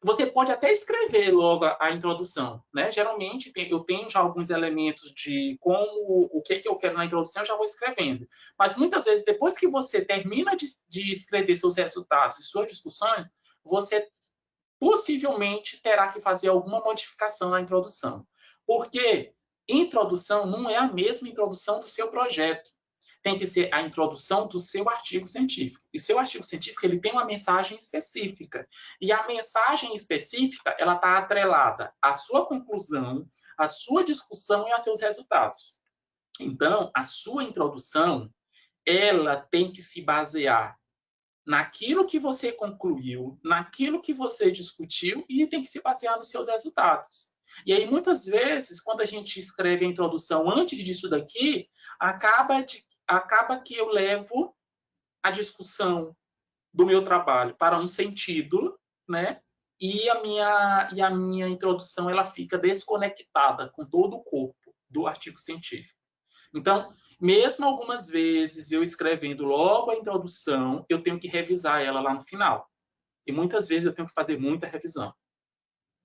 Você pode até escrever logo a introdução, né? Geralmente eu tenho já alguns elementos de o que eu quero na introdução, eu já vou escrevendo. Mas muitas vezes, depois que você termina de escrever seus resultados e suas discussões, você possivelmente terá que fazer alguma modificação na introdução. Porque introdução não é a mesma introdução do seu projeto. Tem que ser a introdução do seu artigo científico. E seu artigo científico ele tem uma mensagem específica. E a mensagem específica ela está atrelada à sua conclusão, à sua discussão e aos seus resultados. Então, a sua introdução ela tem que se basear naquilo que você concluiu, naquilo que você discutiu e tem que se basear nos seus resultados. E aí, muitas vezes, quando a gente escreve a introdução antes disso daqui, acaba que eu levo a discussão do meu trabalho para um sentido, né? E a minha introdução ela fica desconectada com todo o corpo do artigo científico. Então, mesmo algumas vezes eu escrevendo logo a introdução, eu tenho que revisar ela lá no final. E muitas vezes eu tenho que fazer muita revisão.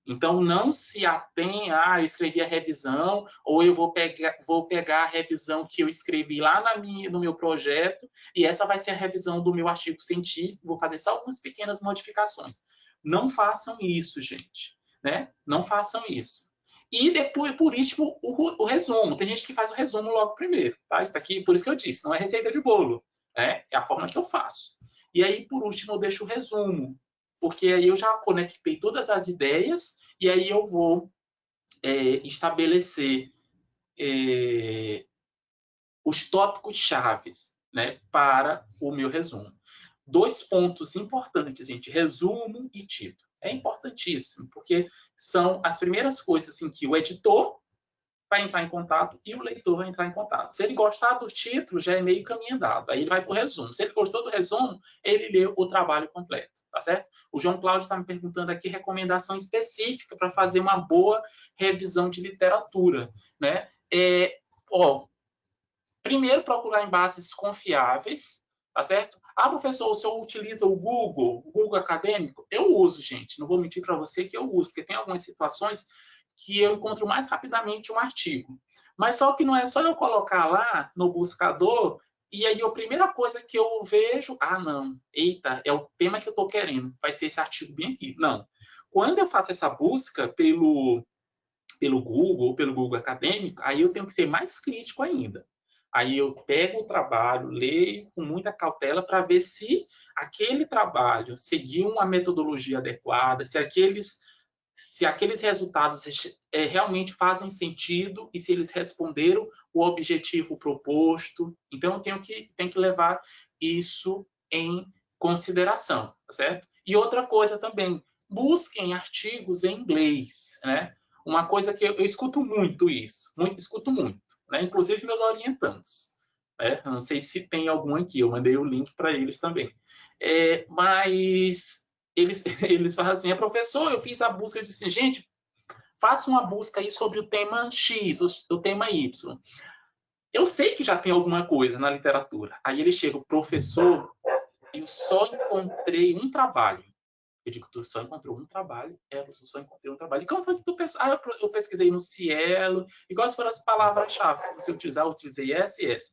Então, não se atenha, eu escrevi a revisão, ou eu vou pegar a revisão que eu escrevi lá no meu projeto, e essa vai ser a revisão do meu artigo científico, vou fazer só algumas pequenas modificações. Não façam isso, gente. Né? Não façam isso. E depois, por último, o resumo. Tem gente que faz o resumo logo primeiro. Tá? Isso aqui, por isso que eu disse, não é receita de bolo. Né? É a forma que eu faço. E aí, por último, eu deixo o resumo. Porque aí eu já conectei todas as ideias e aí eu vou estabelecer os tópicos chaves, né, para o meu resumo. 2 pontos importantes, gente, resumo e título. É importantíssimo, porque são as primeiras coisas assim, que o editor vai entrar em contato e o leitor vai entrar em contato. Se ele gostar do título, já é meio caminho andado. Aí ele vai para o resumo. Se ele gostou do resumo, ele lê o trabalho completo, tá certo? O João Cláudio está me perguntando aqui recomendação específica para fazer uma boa revisão de literatura, né? Primeiro, procurar em bases confiáveis, tá certo? Professor, o senhor utiliza o Google Acadêmico? Eu uso, gente. Não vou mentir para você que eu uso, porque tem algumas situações que eu encontro mais rapidamente um artigo. Mas só que não é só eu colocar lá no buscador e aí a primeira coisa que eu vejo, não, eita, é o tema que eu estou querendo, vai ser esse artigo bem aqui. Não. Quando eu faço essa busca pelo Google ou pelo Google Acadêmico, aí eu tenho que ser mais crítico ainda. Aí eu pego o trabalho, leio com muita cautela para ver se aquele trabalho seguiu uma metodologia adequada, se aqueles resultados realmente fazem sentido e se eles responderam o objetivo proposto. Então, eu tenho que levar isso em consideração, tá certo? E outra coisa também, busquem artigos em inglês, né? Uma coisa que eu escuto muito isso, escuto muito, né? Inclusive meus orientandos. Né? Eu não sei se tem algum aqui, eu mandei o link para eles também. Mas eles falam assim, professor, eu fiz a busca, eu disse assim, gente, faça uma busca aí sobre o tema X, o tema Y. Eu sei que já tem alguma coisa na literatura. Aí ele chega, professor, eu só encontrei um trabalho. Eu digo, tu só encontrou um trabalho? Eu só encontrei um trabalho. E como foi que tu pensou? Eu pesquisei no Cielo. E quais foram as palavras-chave que você utilizar? Eu utilizei essa e essa.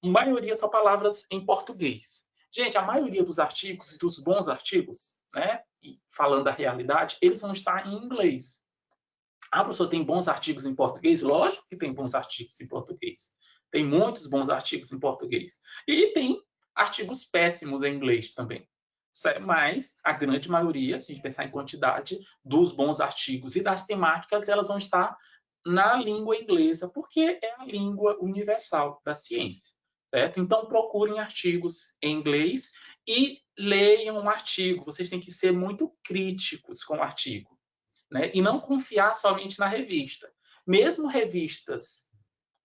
A maioria são palavras em português. Gente, a maioria dos artigos e dos bons artigos, né, falando da realidade, eles vão estar em inglês. Professor, tem bons artigos em português? Lógico que tem bons artigos em português. Tem muitos bons artigos em português. E tem artigos péssimos em inglês também. Mas a grande maioria, se a gente pensar em quantidade, dos bons artigos e das temáticas, elas vão estar na língua inglesa, porque é a língua universal da ciência. Certo? Então, procurem artigos em inglês e leiam um artigo. Vocês têm que ser muito críticos com o artigo, né? E não confiar somente na revista. Mesmo revistas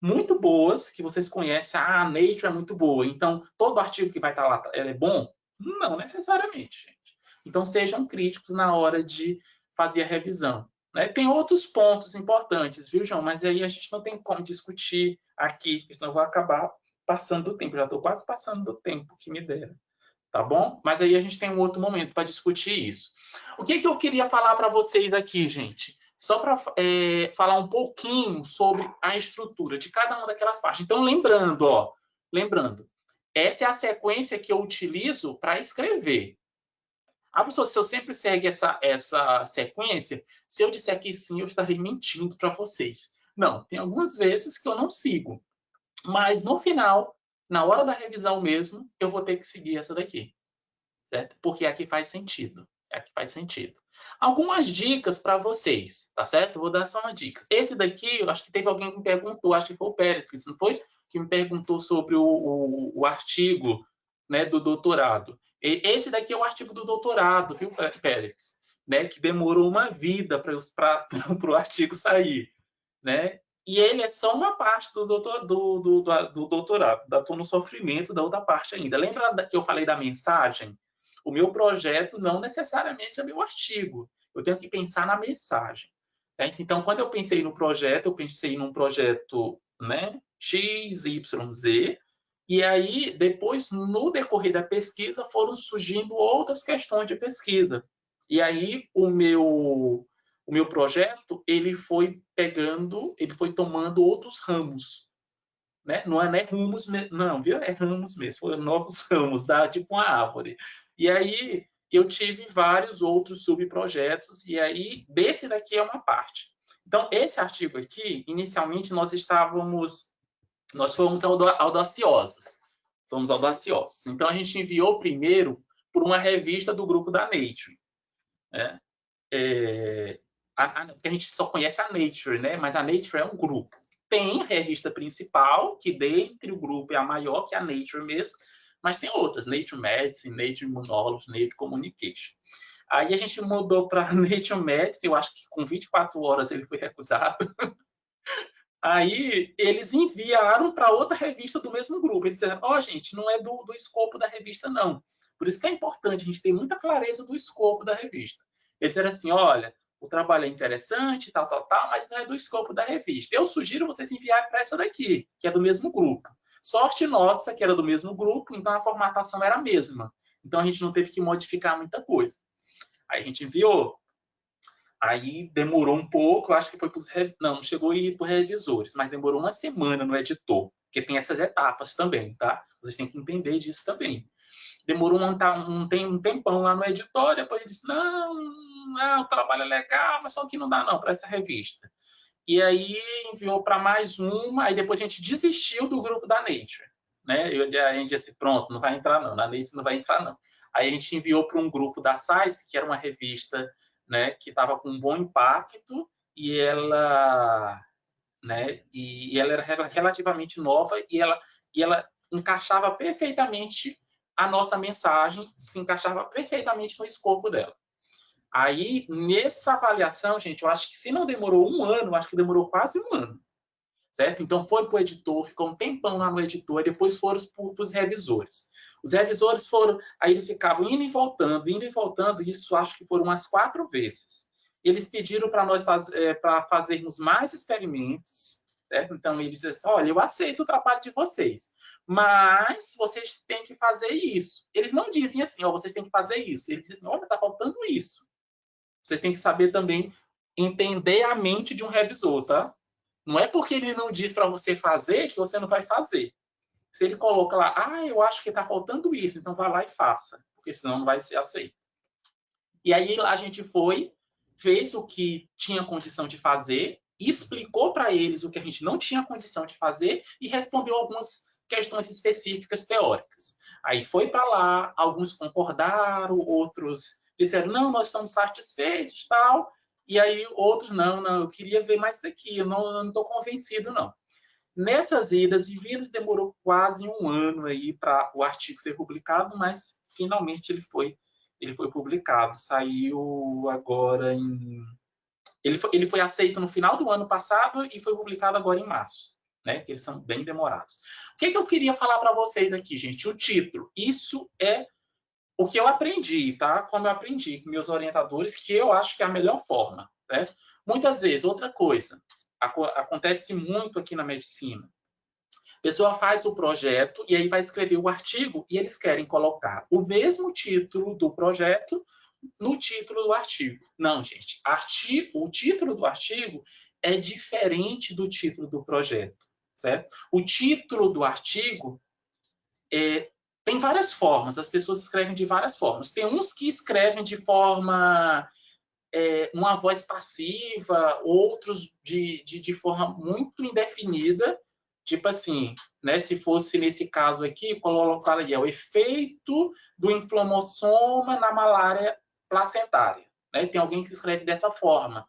muito boas, que vocês conhecem, a Nature é muito boa, então todo artigo que vai estar lá é bom? Não necessariamente, gente. Então, sejam críticos na hora de fazer a revisão. Né? Tem outros pontos importantes, viu, João? Mas aí a gente não tem como discutir aqui, senão eu vou acabar passando do tempo. Já estou quase passando do tempo que me deram. Tá bom? Mas aí a gente tem um outro momento para discutir isso. O que eu queria falar para vocês aqui, gente? Só para falar um pouquinho sobre a estrutura de cada uma daquelas partes. Então, lembrando, essa é a sequência que eu utilizo para escrever. Professor, se eu sempre segue essa sequência, se eu disser que sim, eu estarei mentindo para vocês. Não, tem algumas vezes que eu não sigo. Mas no final, na hora da revisão mesmo, eu vou ter que seguir essa daqui. Certo? Porque aqui faz sentido. Aqui faz sentido. Algumas dicas para vocês, tá certo? Vou dar só uma dica. Esse daqui, eu acho que teve alguém que me perguntou, acho que foi o Péricles, não foi? Que me perguntou sobre o artigo, né, do doutorado. Esse daqui é o artigo do doutorado, viu, Péricles? Né, que demorou uma vida para o artigo sair. Né? E ele é só uma parte do doutorado, estou no sofrimento da outra parte ainda. Lembra que eu falei da mensagem? O meu projeto não necessariamente é meu artigo. Eu tenho que pensar na mensagem. Né? Então, quando eu pensei no projeto, eu pensei num projeto, né, X, Y, Z, e aí, depois, no decorrer da pesquisa, foram surgindo outras questões de pesquisa. E aí, o meu projeto, ele foi tomando outros ramos. Né? Não é rumos, não, viu? É ramos mesmo, foram novos ramos, tipo uma árvore. E aí eu tive vários outros subprojetos, e aí desse daqui é uma parte. Então, esse artigo aqui, inicialmente nós fomos audaciosos. Somos audaciosos. Então, a gente enviou primeiro por uma revista do grupo da Nature. Né? Porque a gente só conhece a Nature, né? Mas a Nature é um grupo. Tem a revista principal, que dentre o grupo é a maior, que é a Nature mesmo, mas tem outras, Nature Medicine, Nature Immunology, Nature Communication. Aí a gente mudou para Nature Medicine, eu acho que com 24 horas ele foi recusado. Aí eles enviaram para outra revista do mesmo grupo. Eles disseram, gente, não é do escopo da revista, não. Por isso que é importante a gente ter muita clareza do escopo da revista. Eles disseram assim, olha, o trabalho é interessante, tal, mas não é do escopo da revista. Eu sugiro vocês enviarem para essa daqui, que é do mesmo grupo. Sorte nossa que era do mesmo grupo, então a formatação era a mesma. Então a gente não teve que modificar muita coisa. Aí a gente enviou. Aí demorou um pouco, eu acho que foi para os... Não chegou a ir para os revisores, mas demorou uma semana no editor, porque tem essas etapas também, tá? Vocês têm que entender disso também. Demorou um tempão lá no editor, depois ele disse, não, o trabalho é legal, mas só que não dá não para essa revista. E aí enviou para mais uma, aí depois a gente desistiu do grupo da Nature. Né? A gente disse, pronto, não vai entrar não, na Nature não vai entrar não. Aí a gente enviou para um grupo da Science, que era uma revista, né, que estava com um bom impacto, e ela era relativamente nova, e ela encaixava perfeitamente a nossa mensagem, se encaixava perfeitamente no escopo dela. Aí, nessa avaliação, gente, eu acho que se não demorou um ano, eu acho que demorou quase um ano, certo? Então, foi para o editor, ficou um tempão lá no editor, depois foram para os revisores. Os revisores foram, aí eles ficavam indo e voltando, isso acho que foram umas 4 vezes. Eles pediram para nós para fazermos mais experimentos, certo? Então, eles disseram assim, olha, eu aceito o trabalho de vocês, mas vocês têm que fazer isso. Eles não dizem assim, vocês têm que fazer isso. Eles dizem, olha, está faltando isso. Vocês têm que saber também entender a mente de um revisor, tá? Não é porque ele não diz para você fazer que você não vai fazer. Se ele coloca lá, eu acho que está faltando isso, então vai lá e faça, porque senão não vai ser aceito. E aí a gente foi, fez o que tinha condição de fazer, explicou para eles o que a gente não tinha condição de fazer e respondeu algumas questões específicas teóricas. Aí foi para lá, alguns concordaram, outros disseram, não, nós estamos satisfeitos, tal. E aí outros, não, eu queria ver mais daqui, eu não estou convencido, não. Nessas idas e vindas demorou quase um ano aí para o artigo ser publicado, mas finalmente ele foi publicado. Saiu agora em... Ele foi aceito no final do ano passado e foi publicado agora em março. Né? Que eles são bem demorados. O que eu queria falar para vocês aqui, gente? O título. Isso é o que eu aprendi, tá? Como eu aprendi com meus orientadores, que eu acho que é a melhor forma. Né? Muitas vezes, outra coisa, acontece muito aqui na medicina. A pessoa faz o projeto e aí vai escrever o artigo e eles querem colocar o mesmo título do projeto no título do artigo. Não, gente. O título do artigo é diferente do título do projeto, certo? O título do artigo tem várias formas. As pessoas escrevem de várias formas. Tem uns que escrevem de forma... uma voz passiva, outros de forma muito indefinida, tipo assim, né, se fosse nesse caso aqui, colocaria o efeito do inflamassoma na malária placentária. Né? Tem alguém que escreve dessa forma.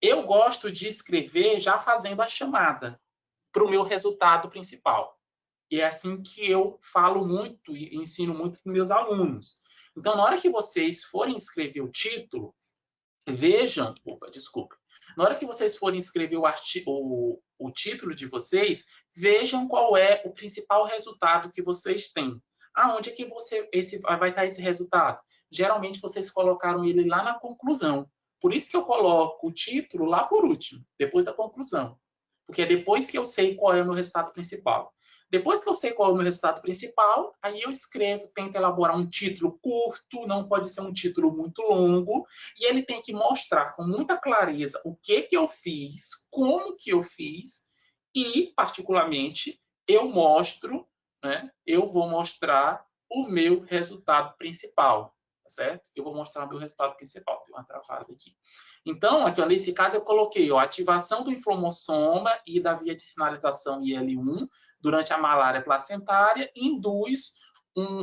Eu gosto de escrever já fazendo a chamada para o meu resultado principal. E é assim que eu falo muito e ensino muito para meus alunos. Então, na hora que vocês forem escrever o título, vejam, na hora que vocês forem escrever o título de vocês, vejam qual é o principal resultado que vocês têm. Aonde é que vai estar esse resultado? Geralmente vocês colocaram ele lá na conclusão. Por isso que eu coloco o título lá por último, depois da conclusão. Porque é depois que eu sei qual é o meu resultado principal. Depois que eu sei qual é o meu resultado principal, aí eu escrevo, tento elaborar um título curto, não pode ser um título muito longo, e ele tem que mostrar com muita clareza o que eu fiz, como que eu fiz, e, particularmente, eu vou mostrar o meu resultado principal, tá certo? Eu vou mostrar o meu resultado principal. Deu uma travada aqui. Então, aqui, nesse caso, eu coloquei a ativação do inflamassoma e da via de sinalização IL-1 durante a malária placentária induz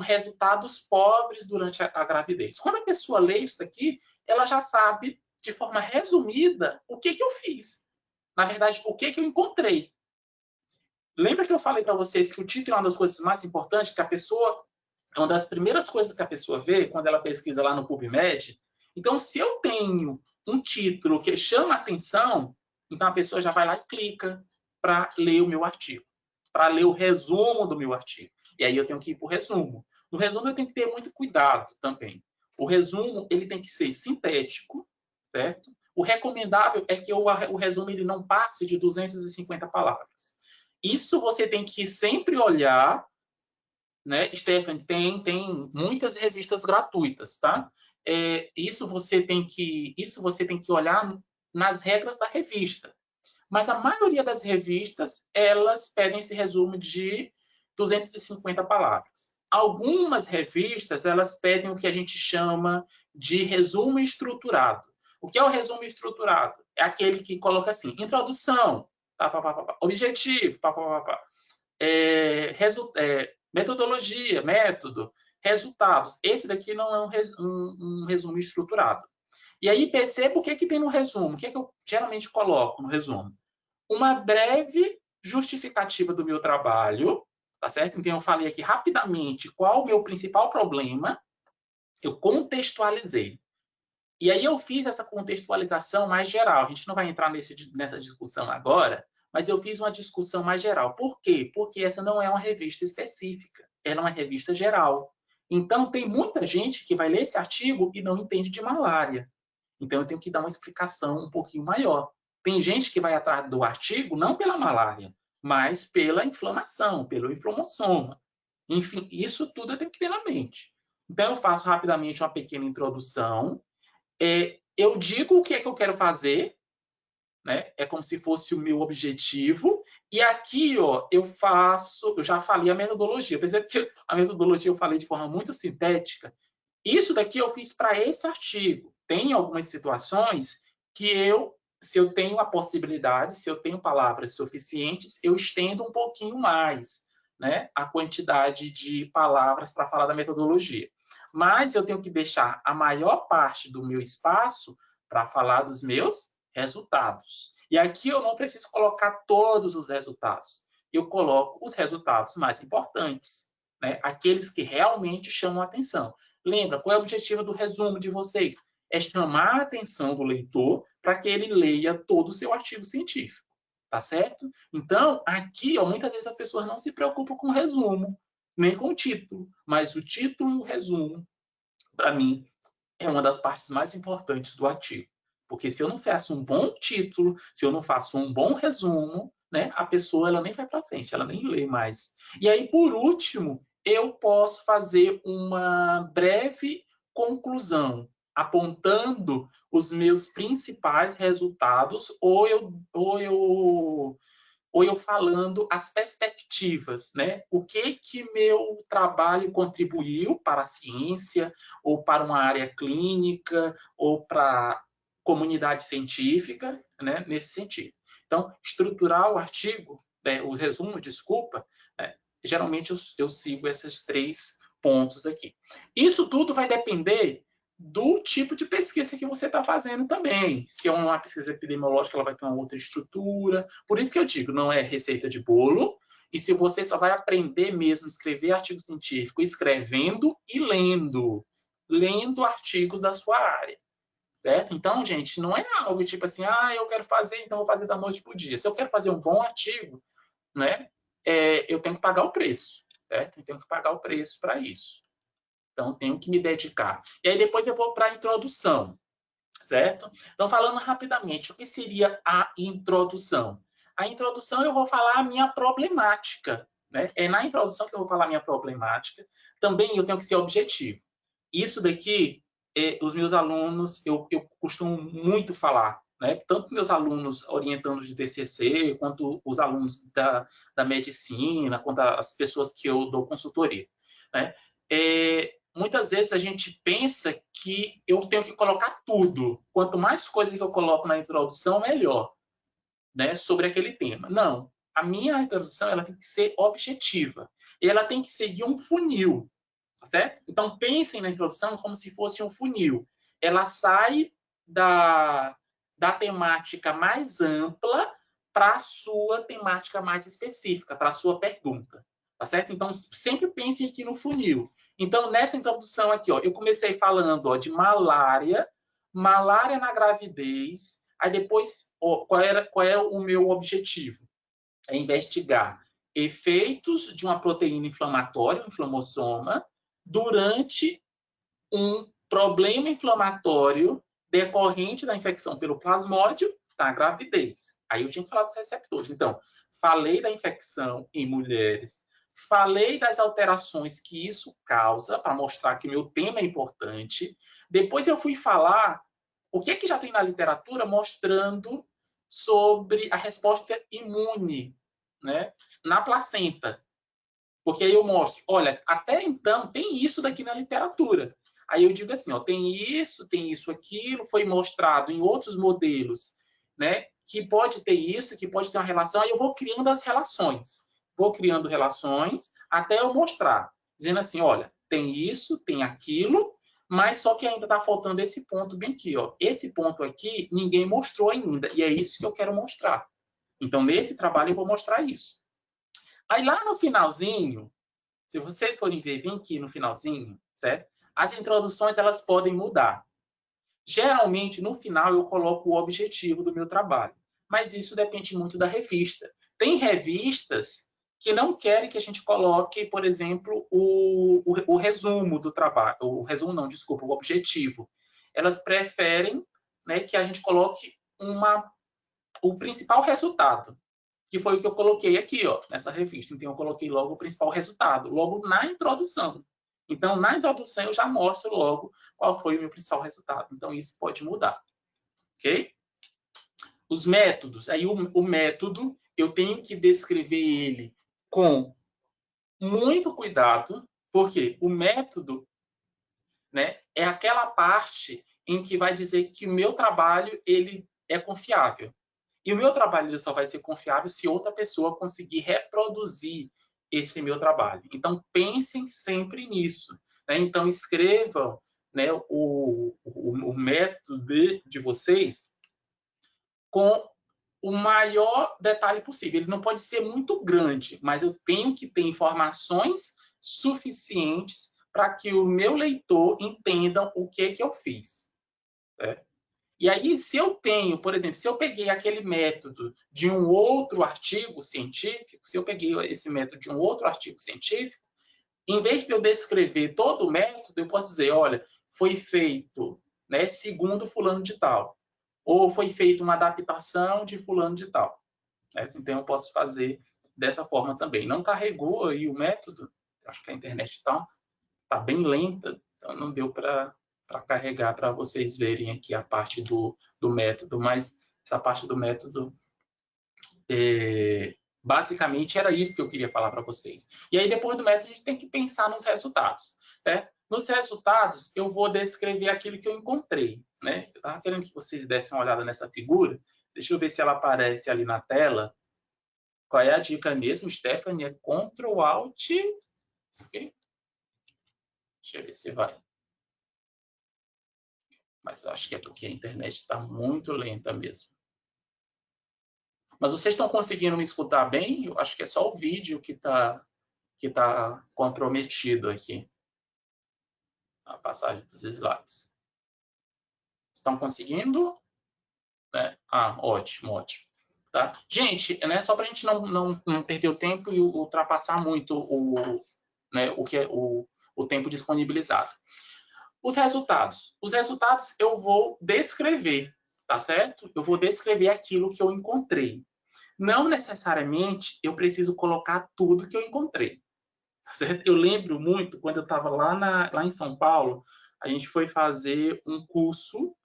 resultados pobres durante a gravidez. Quando a pessoa lê isso aqui, ela já sabe, de forma resumida, o que eu fiz. Na verdade, o que eu encontrei. Lembra que eu falei para vocês que o título é uma das coisas mais importantes, que a pessoa... É uma das primeiras coisas que a pessoa vê quando ela pesquisa lá no PubMed. Então, se eu tenho um título que chama a atenção, Então, a pessoa já vai lá e clica para ler o meu artigo, para ler o resumo do meu artigo. E aí eu tenho que ir para o resumo. No resumo, eu tenho que ter muito cuidado também. O resumo ele tem que ser sintético, certo? O recomendável é que o resumo ele não passe de 250 palavras. Isso você tem que sempre olhar, né, Stephanie? Tem muitas revistas gratuitas, tá? Isso você tem que olhar nas regras da revista. Mas a maioria das revistas, elas pedem esse resumo de 250 palavras. Algumas revistas, elas pedem o que a gente chama de resumo estruturado. O que é o resumo estruturado? É aquele que coloca assim, introdução, objetivo, metodologia, método, resultados. Esse daqui não é um resumo estruturado. E aí perceba o que tem no resumo. O que eu geralmente coloco no resumo? Uma breve justificativa do meu trabalho, tá certo? Então, eu falei aqui rapidamente qual o meu principal problema, eu contextualizei. E aí eu fiz essa contextualização mais geral. A gente não vai entrar nessa discussão agora, mas eu fiz uma discussão mais geral. Por quê? Porque essa não é uma revista específica, ela é uma revista geral. Então, tem muita gente que vai ler esse artigo e não entende de malária. Então, eu tenho que dar uma explicação um pouquinho maior. Tem gente que vai atrás do artigo não pela malária, mas pela inflamação, pelo inflamassoma. Enfim, isso tudo eu tenho que ter na mente. Então, eu faço rapidamente uma pequena introdução. Eu digo o que é que eu quero fazer, né? É como se fosse o meu objetivo. E aqui, ó, eu já falei a metodologia. Percebe que a metodologia eu falei de forma muito sintética. Isso daqui eu fiz para esse artigo. Tem algumas situações que se eu tenho a possibilidade, se eu tenho palavras suficientes, eu estendo um pouquinho mais, né, a quantidade de palavras para falar da metodologia. Mas eu tenho que deixar a maior parte do meu espaço para falar dos meus resultados. E aqui eu não preciso colocar todos os resultados. Eu coloco os resultados mais importantes, né, aqueles que realmente chamam a atenção. Lembra, qual é o objetivo do resumo de vocês? É chamar a atenção do leitor para que ele leia todo o seu artigo científico, tá certo? Então, aqui, ó, muitas vezes as pessoas não se preocupam com o resumo, nem com o título, mas o título e o resumo, para mim, é uma das partes mais importantes do artigo. Porque se eu não faço um bom título, se eu não faço um bom resumo, né, a pessoa ela nem vai para frente, ela nem lê mais. E aí, por último, eu posso fazer uma breve conclusão, apontando os meus principais resultados, ou eu falando as perspectivas, né? O que meu trabalho contribuiu para a ciência, ou para uma área clínica, ou para a comunidade científica, né? Nesse sentido. Então, estruturar o artigo, o resumo, desculpa, geralmente eu sigo esses 3 pontos aqui. Isso tudo vai depender do tipo de pesquisa que você está fazendo também. Se é uma pesquisa epidemiológica, ela vai ter uma outra estrutura. Por isso que eu digo, não é receita de bolo. E se você só vai aprender mesmo a escrever artigo científico escrevendo e lendo artigos da sua área. Certo? Então, gente, não é algo tipo assim, eu quero fazer, então vou fazer da noite para o dia. Se eu quero fazer um bom artigo, né, eu tenho que pagar o preço. Certo? Eu tenho que pagar o preço para isso. Então, tenho que me dedicar. E aí, depois eu vou para a introdução, certo? Então, falando rapidamente, o que seria a introdução? A introdução, eu vou falar a minha problemática, né? É na introdução que eu vou falar a minha problemática. Também eu tenho que ser objetivo. Isso daqui, os meus alunos, eu costumo muito falar, né? Tanto meus alunos orientandos de TCC, quanto os alunos da medicina, quanto as pessoas que eu dou consultoria, né? Muitas vezes a gente pensa que eu tenho que colocar tudo. Quanto mais coisas que eu coloco na introdução, melhor, né, sobre aquele tema. Não. A minha introdução ela tem que ser objetiva. E ela tem que seguir um funil. Tá certo? Então, pensem na introdução como se fosse um funil. Ela sai da temática mais ampla para a sua temática mais específica, para a sua pergunta. Tá certo? Então, sempre pensem aqui no funil. Então, nessa introdução aqui, ó, eu comecei falando, ó, de malária na gravidez. Aí depois, qual era o meu objetivo? É investigar efeitos de uma proteína inflamatória, um inflamossoma, durante um problema inflamatório decorrente da infecção pelo plasmódio da gravidez. Aí eu tinha que falar dos receptores. Então, falei da infecção em mulheres, falei das alterações que isso causa, para mostrar que meu tema é importante. Depois eu fui falar o que é que já tem na literatura mostrando sobre a resposta imune, né, na placenta. Porque aí eu mostro, olha, até então tem isso daqui na literatura. Aí eu digo assim, ó, tem isso, aquilo, foi mostrado em outros modelos, né, que pode ter isso, que pode ter uma relação, aí eu vou criando as relações. Vou criando relações até eu mostrar, dizendo assim, olha, tem isso, tem aquilo, mas só que ainda está faltando esse ponto bem aqui, ó. Esse ponto aqui ninguém mostrou ainda, e é isso que eu quero mostrar. Então, nesse trabalho eu vou mostrar isso. Aí lá no finalzinho, se vocês forem ver bem aqui no finalzinho, certo? As introduções elas podem mudar. Geralmente, no final, eu coloco o objetivo do meu trabalho. Mas isso depende muito da revista. Tem revistas que não querem que a gente coloque, por exemplo, o resumo do trabalho. O resumo não, desculpa, o objetivo. Elas preferem, né, que a gente coloque o principal resultado, que foi o que eu coloquei aqui, ó, nessa revista. Então, eu coloquei logo o principal resultado, logo na introdução. Então, na introdução, eu já mostro logo qual foi o meu principal resultado. Então, isso pode mudar. Ok? Os métodos. Aí, o método, eu tenho que descrever ele com muito cuidado, porque o método, né, é aquela parte em que vai dizer que o meu trabalho ele é confiável. E o meu trabalho ele só vai ser confiável se outra pessoa conseguir reproduzir esse meu trabalho. Então, pensem sempre nisso. Né? Então, escrevam, né, o método de vocês com o maior detalhe possível. Ele não pode ser muito grande, mas eu tenho que ter informações suficientes para que o meu leitor entenda o que eu fiz. Certo? E aí, se eu tenho, por exemplo, se eu peguei aquele método de um outro artigo científico, se eu peguei esse método de um outro artigo científico, em vez de eu descrever todo o método, eu posso dizer, olha, foi feito, né, segundo fulano de tal, ou foi feita uma adaptação de fulano de tal. Né? Então, eu posso fazer dessa forma também. Não carregou aí o método, acho que a internet está bem lenta, então não deu para carregar para vocês verem aqui a parte do método, mas essa parte do método, basicamente, era isso que eu queria falar para vocês. E aí, depois do método, a gente tem que pensar nos resultados. Né? Nos resultados, eu vou descrever aquilo que eu encontrei. Né? Eu estava querendo que vocês dessem uma olhada nessa figura. Deixa eu ver se ela aparece ali na tela. Qual é a dica mesmo, Stephanie? É Ctrl Alt esquerda. Deixa eu ver se vai. Mas eu acho que é porque a internet está muito lenta mesmo. Mas vocês estão conseguindo me escutar bem? Eu acho que é só o vídeo que tá comprometido aqui. A passagem dos slides. Estão conseguindo? Né? Ah, ótimo, ótimo. Tá? Gente, né, só para a gente não perder o tempo e ultrapassar muito o tempo disponibilizado. Os resultados. Os resultados eu vou descrever, tá certo? Eu vou descrever aquilo que eu encontrei. Não necessariamente eu preciso colocar tudo que eu encontrei. Tá certo? Eu lembro muito, quando eu estava lá em São Paulo, a gente foi fazer um curso,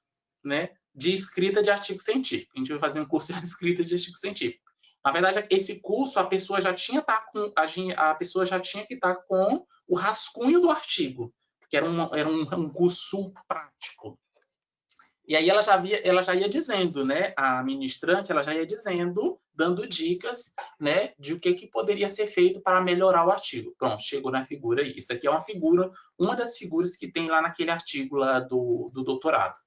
né, de escrita de artigo científico. A gente foi fazer um curso de escrita de artigo científico. Na verdade, esse curso, a pessoa já tinha que estar com o rascunho do artigo, que era um curso prático. E aí ela já ia dizendo, né, a ministrante, ela já ia dizendo, dando dicas, né, de o que poderia ser feito para melhorar o artigo. Pronto, chegou na figura aí. Isso aqui é uma das figuras que tem lá naquele artigo lá do doutorado.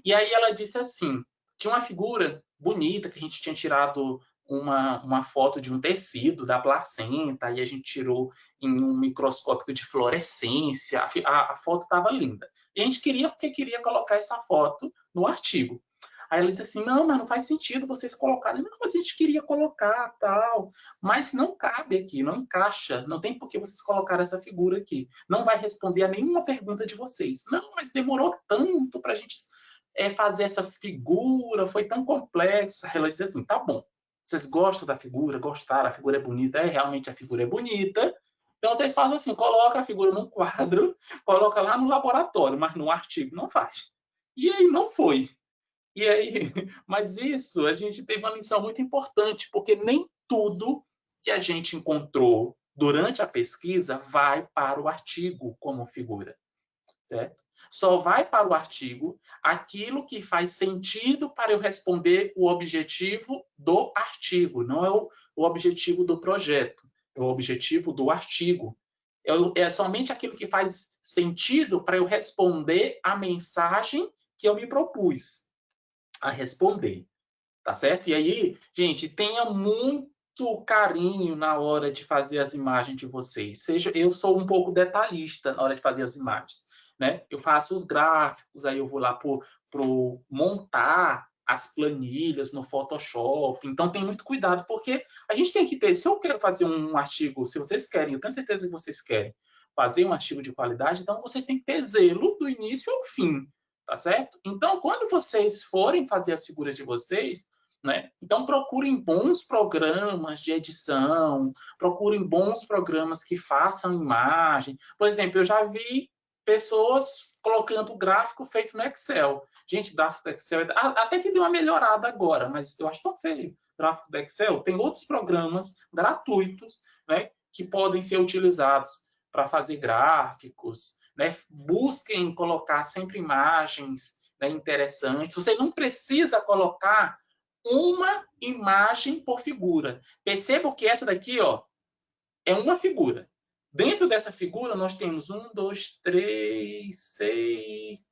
E aí ela disse assim, tinha uma figura bonita que a gente tinha tirado uma foto de um tecido da placenta, e a gente tirou em um microscópio de fluorescência, a foto estava linda. E a gente queria colocar essa foto no artigo. Aí ela diz assim, não, mas não faz sentido vocês colocarem. Não, mas a gente queria colocar, tal. Mas não cabe aqui, não encaixa. Não tem por que vocês colocarem essa figura aqui. Não vai responder a nenhuma pergunta de vocês. Não, mas demorou tanto para a gente fazer essa figura, foi tão complexo. Aí ela diz assim, tá bom. Vocês gostam da figura? Gostaram? A figura é bonita? Realmente a figura é bonita. Então, vocês fazem assim, coloca a figura num quadro, coloca lá no laboratório, mas no artigo não faz. E aí não foi. E aí, mas isso, a gente teve uma lição muito importante, porque nem tudo que a gente encontrou durante a pesquisa vai para o artigo como figura, certo? Só vai para o artigo aquilo que faz sentido para eu responder o objetivo do artigo, não é o objetivo do projeto, é o objetivo do artigo. É somente aquilo que faz sentido para eu responder a mensagem que eu me propus a responder, tá certo? E aí, gente, tenha muito carinho na hora de fazer as imagens de vocês. Eu sou um pouco detalhista na hora de fazer as imagens, né? Eu faço os gráficos, aí eu vou lá pro montar as planilhas no Photoshop. Então, tem muito cuidado, porque a gente tem que ter... Se eu quero fazer um artigo, se vocês querem, eu tenho certeza que vocês querem fazer um artigo de qualidade, então vocês têm que ter zelo do início ao fim, tá certo? Então, quando vocês forem fazer as figuras de vocês, né? Então, procurem bons programas de edição, procurem bons programas que façam imagem. Por exemplo, eu já vi pessoas colocando gráfico feito no Excel. Gente, gráfico do Excel até que deu uma melhorada agora, mas eu acho tão feio. Gráfico do Excel tem outros programas gratuitos, né, que podem ser utilizados para fazer gráficos, né? Busquem colocar sempre imagens, né, interessantes. Você não precisa colocar uma imagem por figura. Percebam que essa daqui, ó, é uma figura. Dentro dessa figura, nós temos 1, 2, 3, 6...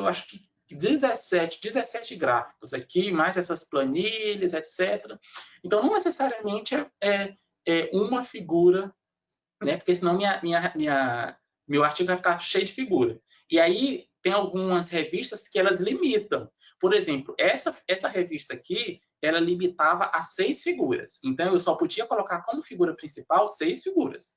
acho que 17 gráficos aqui, mais essas planilhas, etc. Então, não necessariamente é uma figura, né? Porque senão meu artigo vai ficar cheio de figura. E aí, tem algumas revistas que elas limitam. Por exemplo, essa revista aqui, ela limitava a 6 figuras. Então, eu só podia colocar como figura principal 6 figuras.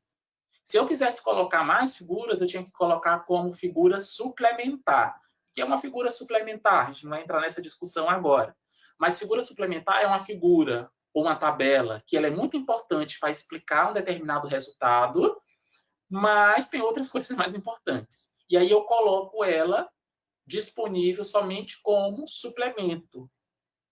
Se eu quisesse colocar mais figuras, eu tinha que colocar como figura suplementar. O que é uma figura suplementar? A gente não vai entrar nessa discussão agora. Mas figura suplementar é uma figura ou uma tabela que ela é muito importante para explicar um determinado resultado, mas tem outras coisas mais importantes. E aí eu coloco ela disponível somente como suplemento,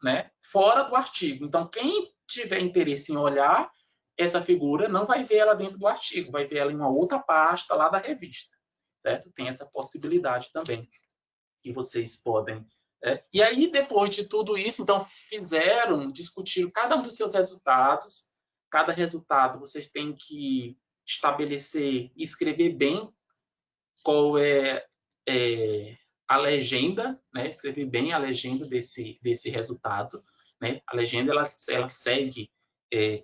né? Fora do artigo. Então, quem tiver interesse em olhar essa figura não vai ver ela dentro do artigo, vai ver ela em uma outra pasta lá da revista, certo? Tem essa possibilidade também que vocês podem. E aí, depois de tudo isso, então, discutiram cada um dos seus resultados. Cada resultado vocês têm que estabelecer e escrever bem qual é a legenda, né? Escrever bem a legenda desse resultado, né? A legenda ela segue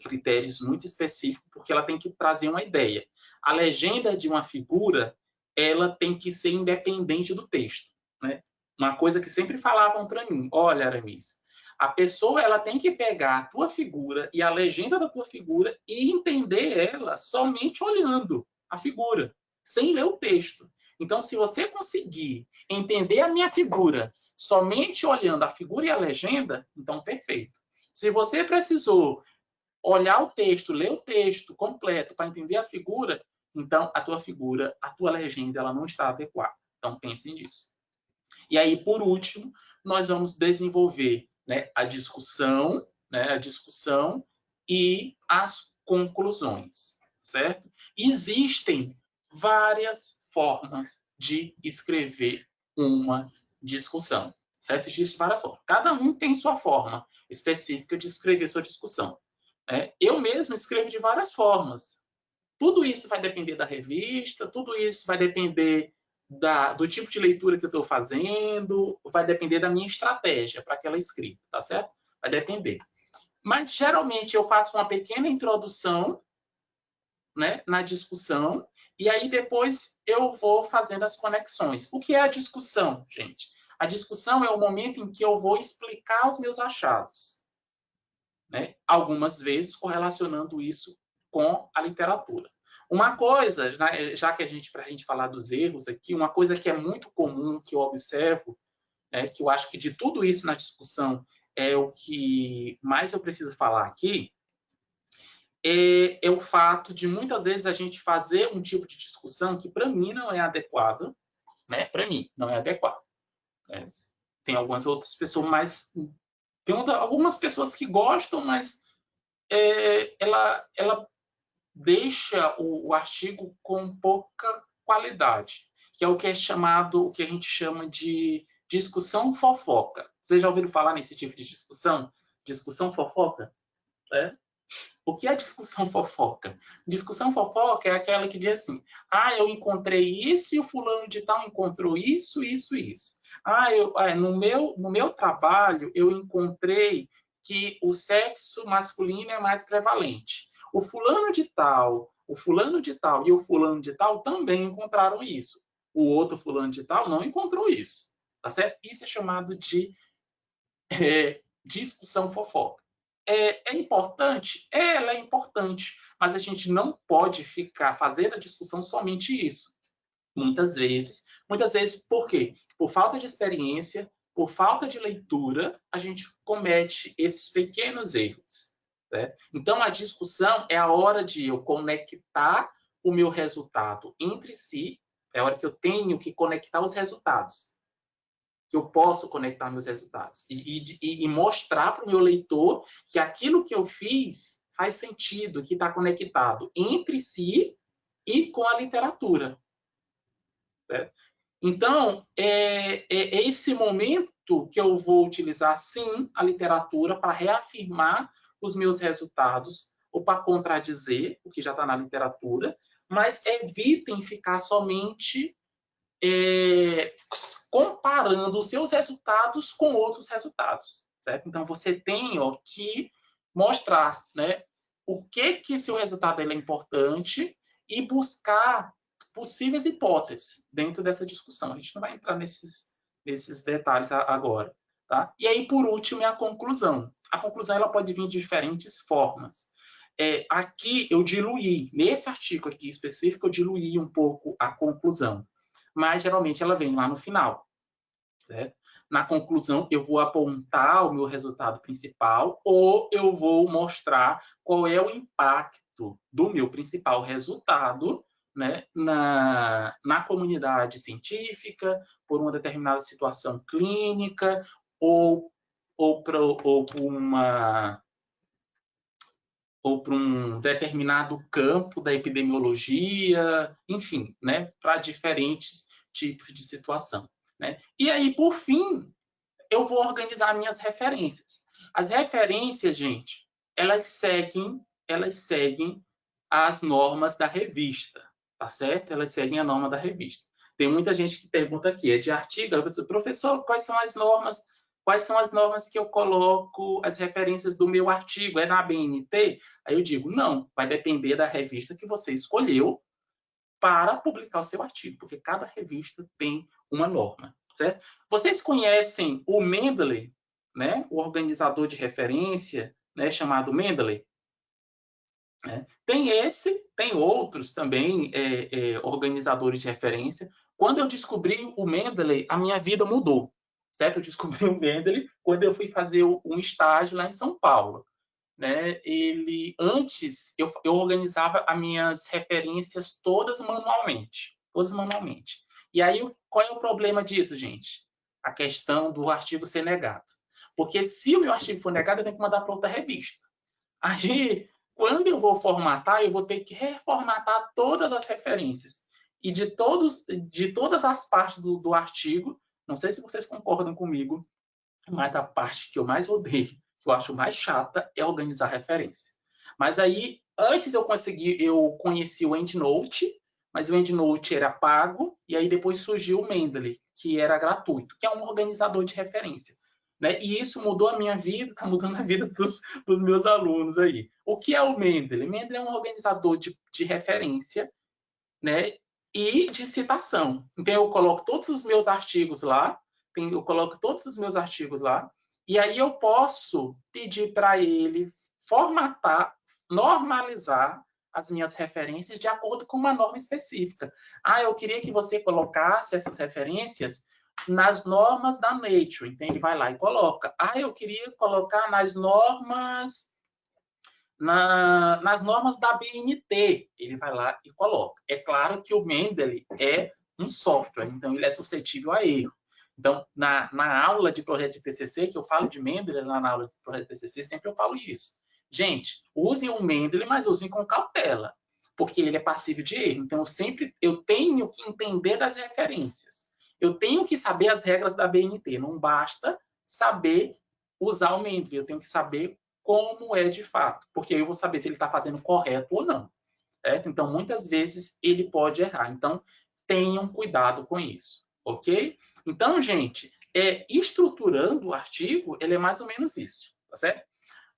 critérios muito específicos porque ela tem que trazer uma ideia. A legenda de uma figura ela tem que ser independente do texto, né? Uma coisa que sempre falavam para mim, olha, Aramis, a pessoa ela tem que pegar a tua figura e a legenda da tua figura e entender ela somente olhando a figura, sem ler o texto. Então, se você conseguir entender a minha figura somente olhando a figura e a legenda, então perfeito. Se você precisou olhar o texto, ler o texto completo para entender a figura, então a tua figura, a tua legenda, ela não está adequada. Então pense nisso. E aí, por último, nós vamos desenvolver, né, a discussão e as conclusões, certo? Existem várias formas de escrever uma discussão, certo? Existem várias formas. Cada um tem sua forma específica de escrever sua discussão. Eu mesmo escrevo de várias formas. Tudo isso vai depender da revista, tudo isso vai depender do tipo de leitura que eu estou fazendo, vai depender da minha estratégia para aquela escrita, tá certo? Vai depender. Mas, geralmente, eu faço uma pequena introdução, né, na discussão, e aí depois eu vou fazendo as conexões. O que é a discussão, gente? A discussão é o momento em que eu vou explicar os meus achados, né? Algumas vezes correlacionando isso com a literatura. Uma coisa, já que para a gente falar dos erros aqui, uma coisa que é muito comum, que eu observo, que eu acho que de tudo isso na discussão é o que mais eu preciso falar aqui, é o fato de muitas vezes a gente fazer um tipo de discussão que para mim não é adequado, né? Para mim não é adequado. Tem algumas outras pessoas, mas tem algumas pessoas que gostam, mas ela deixa o artigo com pouca qualidade, que é o que é chamado, o que a gente chama de discussão fofoca. Vocês já ouviram falar nesse tipo de discussão? Discussão fofoca? O que é discussão fofoca? Discussão fofoca é aquela que diz assim: eu encontrei isso e o fulano de tal encontrou isso, isso, isso. No meu trabalho eu encontrei que o sexo masculino é mais prevalente. O fulano de tal e o fulano de tal também encontraram isso. O outro fulano de tal não encontrou isso. Tá certo? Isso é chamado de discussão fofoca. É importante? Ela é importante, mas a gente não pode ficar fazendo a discussão somente isso. Muitas vezes por quê? Por falta de experiência, por falta de leitura, a gente comete esses pequenos erros. Né? Então, a discussão é a hora de eu conectar o meu resultado entre si, é a hora que eu tenho que conectar os resultados, que eu posso conectar meus resultados e mostrar para o meu leitor que aquilo que eu fiz faz sentido, que está conectado entre si e com a literatura. Certo? Então, é esse momento que eu vou utilizar, sim, a literatura para reafirmar os meus resultados ou para contradizer o que já está na literatura, mas evitem ficar somente comparando os seus resultados com outros resultados, certo? Então, você tem que mostrar, né, o que seu resultado é importante e buscar possíveis hipóteses dentro dessa discussão. A gente não vai entrar nesses detalhes agora. Tá? E aí, por último, é a conclusão. A conclusão ela pode vir de diferentes formas. Aqui eu diluí, nesse artigo aqui específico, eu diluí um pouco a conclusão. Mas geralmente ela vem lá no final. Certo? Na conclusão, eu vou apontar o meu resultado principal ou eu vou mostrar qual é o impacto do meu principal resultado, né, na comunidade científica, por uma determinada situação clínica ou para um determinado campo da epidemiologia, enfim, né, para diferentes tipos de situação. Né? E aí, por fim, eu vou organizar minhas referências. As referências, gente, elas seguem as normas da revista, tá certo? Elas seguem a norma da revista. Tem muita gente que pergunta aqui, é de artigo, professor, quais são as normas? Quais são as normas que eu coloco as referências do meu artigo? É na BNT? Aí eu digo, não, vai depender da revista que você escolheu para publicar o seu artigo, porque cada revista tem uma norma, certo? Vocês conhecem o Mendeley, né? O organizador de referência, né? Chamado Mendeley? Tem outros também organizadores de referência. Quando eu descobri o Mendeley, a minha vida mudou, certo? Eu descobri o Mendeley quando eu fui fazer um estágio lá em São Paulo. Né? Antes eu organizava as minhas referências todas manualmente. E aí, qual é o problema disso, gente? A questão do artigo ser negado. Porque se o meu artigo for negado, eu tenho que mandar para outra revista. Aí, quando eu vou formatar, eu vou ter que reformatar todas as referências. E de todas as partes do artigo, não sei se vocês concordam comigo, mas a parte que eu mais odeio, que eu acho mais chata, é organizar referência. Mas aí, antes eu conheci o EndNote, mas o EndNote era pago, e aí depois surgiu o Mendeley, que era gratuito, que é um organizador de referência. Né? E isso mudou a minha vida, está mudando a vida dos meus alunos aí. O que é o Mendeley? O Mendeley é um organizador de referência, né? E de citação. Então, eu coloco todos os meus artigos lá, eu coloco todos os meus artigos lá, e aí eu posso pedir para ele formatar, normalizar as minhas referências de acordo com uma norma específica. Eu queria que você colocasse essas referências nas normas da Nature. Então, ele vai lá e coloca. Eu queria colocar nas normas da BNT. Ele vai lá e coloca. É claro que o Mendeley é um software, então ele é suscetível a erro. Então, na aula de projeto de TCC, que eu falo de Mendeley, lá na aula de projeto de TCC, sempre eu falo isso. Gente, usem o Mendeley, mas usem com cautela, porque ele é passível de erro. Então, eu tenho que entender das referências. Eu tenho que saber as regras da BNT. Não basta saber usar o Mendeley, eu tenho que saber como é de fato, porque eu vou saber se ele está fazendo correto ou não. Certo? Então, muitas vezes, ele pode errar. Então, tenham cuidado com isso, ok? Então, gente, estruturando o artigo, ele é mais ou menos isso, tá certo?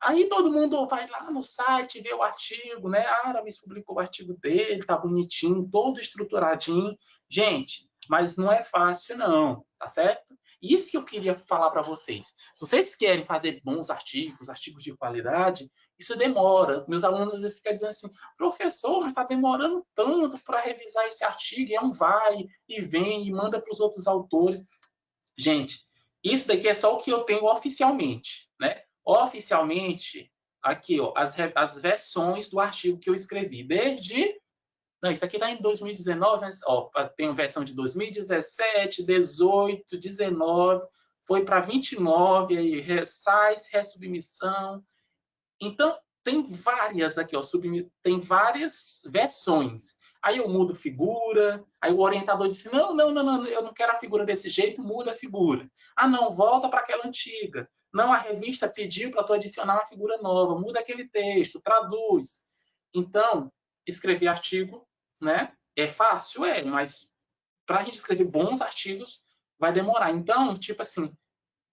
Aí todo mundo vai lá no site, vê o artigo, né? Aramis publicou o artigo dele, tá bonitinho, todo estruturadinho. Gente, mas não é fácil não, tá certo? Isso que eu queria falar para vocês. Se vocês querem fazer bons artigos de qualidade, isso demora. Meus alunos ficam dizendo assim, professor, mas está demorando tanto para revisar esse artigo, é um vai e vem e manda para os outros autores. Gente, isso daqui é só o que eu tenho oficialmente, né? Oficialmente, aqui, ó, as versões do artigo que eu escrevi, Não, isso aqui está em 2019, mas, ó, tem versão de 2017, 18, 19, foi para 29, aí, ressais, ressubmissão. Então, tem várias aqui, ó, tem várias versões. Aí eu mudo figura, aí o orientador disse, não, eu não quero a figura desse jeito, muda a figura. Não, volta para aquela antiga. Não, a revista pediu para tu adicionar uma figura nova, muda aquele texto, traduz. Então, escrever artigo, né? É fácil? Mas para a gente escrever bons artigos, vai demorar. Então, tipo assim,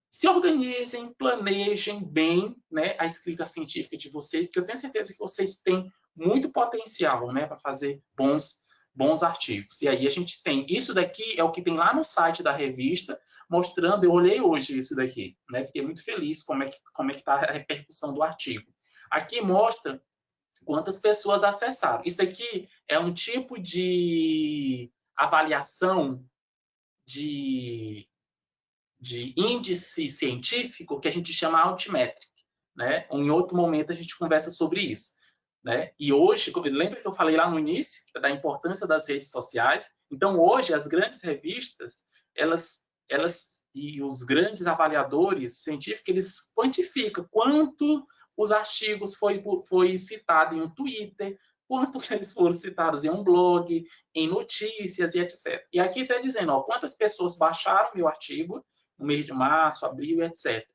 se organizem, planejem bem, né, a escrita científica de vocês, que eu tenho certeza que vocês têm muito potencial, né, para fazer bons artigos. E aí a gente tem, isso daqui é o que tem lá no site da revista, mostrando, eu olhei hoje isso daqui, né, fiquei muito feliz como é que está a repercussão do artigo. Aqui mostra quantas pessoas acessaram. Isso daqui é um tipo de avaliação de índice científico que a gente chama Altmetric, né? Em outro momento a gente conversa sobre isso, né? E hoje, lembra que eu falei lá no início da importância das redes sociais? Então hoje as grandes revistas, elas e os grandes avaliadores científicos, eles quantificam quanto os artigos foi citado em um Twitter, quanto eles foram citados em um blog, em notícias e etc. E aqui está dizendo, ó, quantas pessoas baixaram meu artigo no mês de março, abril, etc.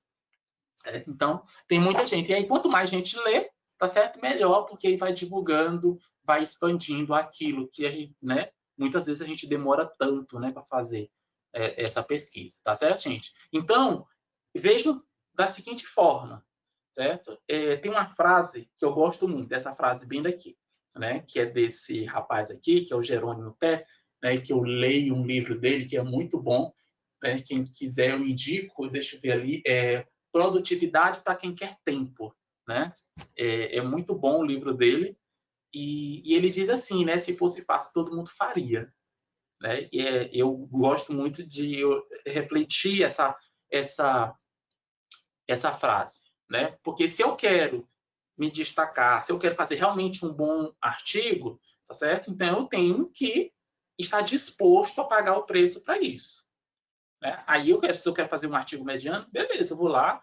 Então, tem muita gente. E aí, quanto mais gente lê, tá certo? Melhor, porque aí vai divulgando, vai expandindo aquilo que a gente, né? Muitas vezes a gente demora tanto, né, para fazer essa pesquisa, tá certo, gente? Então, vejam da seguinte forma, certo? Tem uma frase que eu gosto muito, dessa frase bem daqui, né? Que é desse rapaz aqui, que é o Jerônimo Té, né? Que eu leio um livro dele que é muito bom. Quem quiser, eu indico, deixa eu ver ali, Produtividade para quem quer tempo. Né? É muito bom o livro dele. E ele diz assim, né? Se fosse fácil, todo mundo faria. Né? Eu gosto muito de refletir essa frase. Né? Porque se eu quero me destacar, se eu quero fazer realmente um bom artigo, tá certo? Então eu tenho que estar disposto a pagar o preço para isso. Né? Aí se eu quero fazer um artigo mediano, beleza, eu vou lá,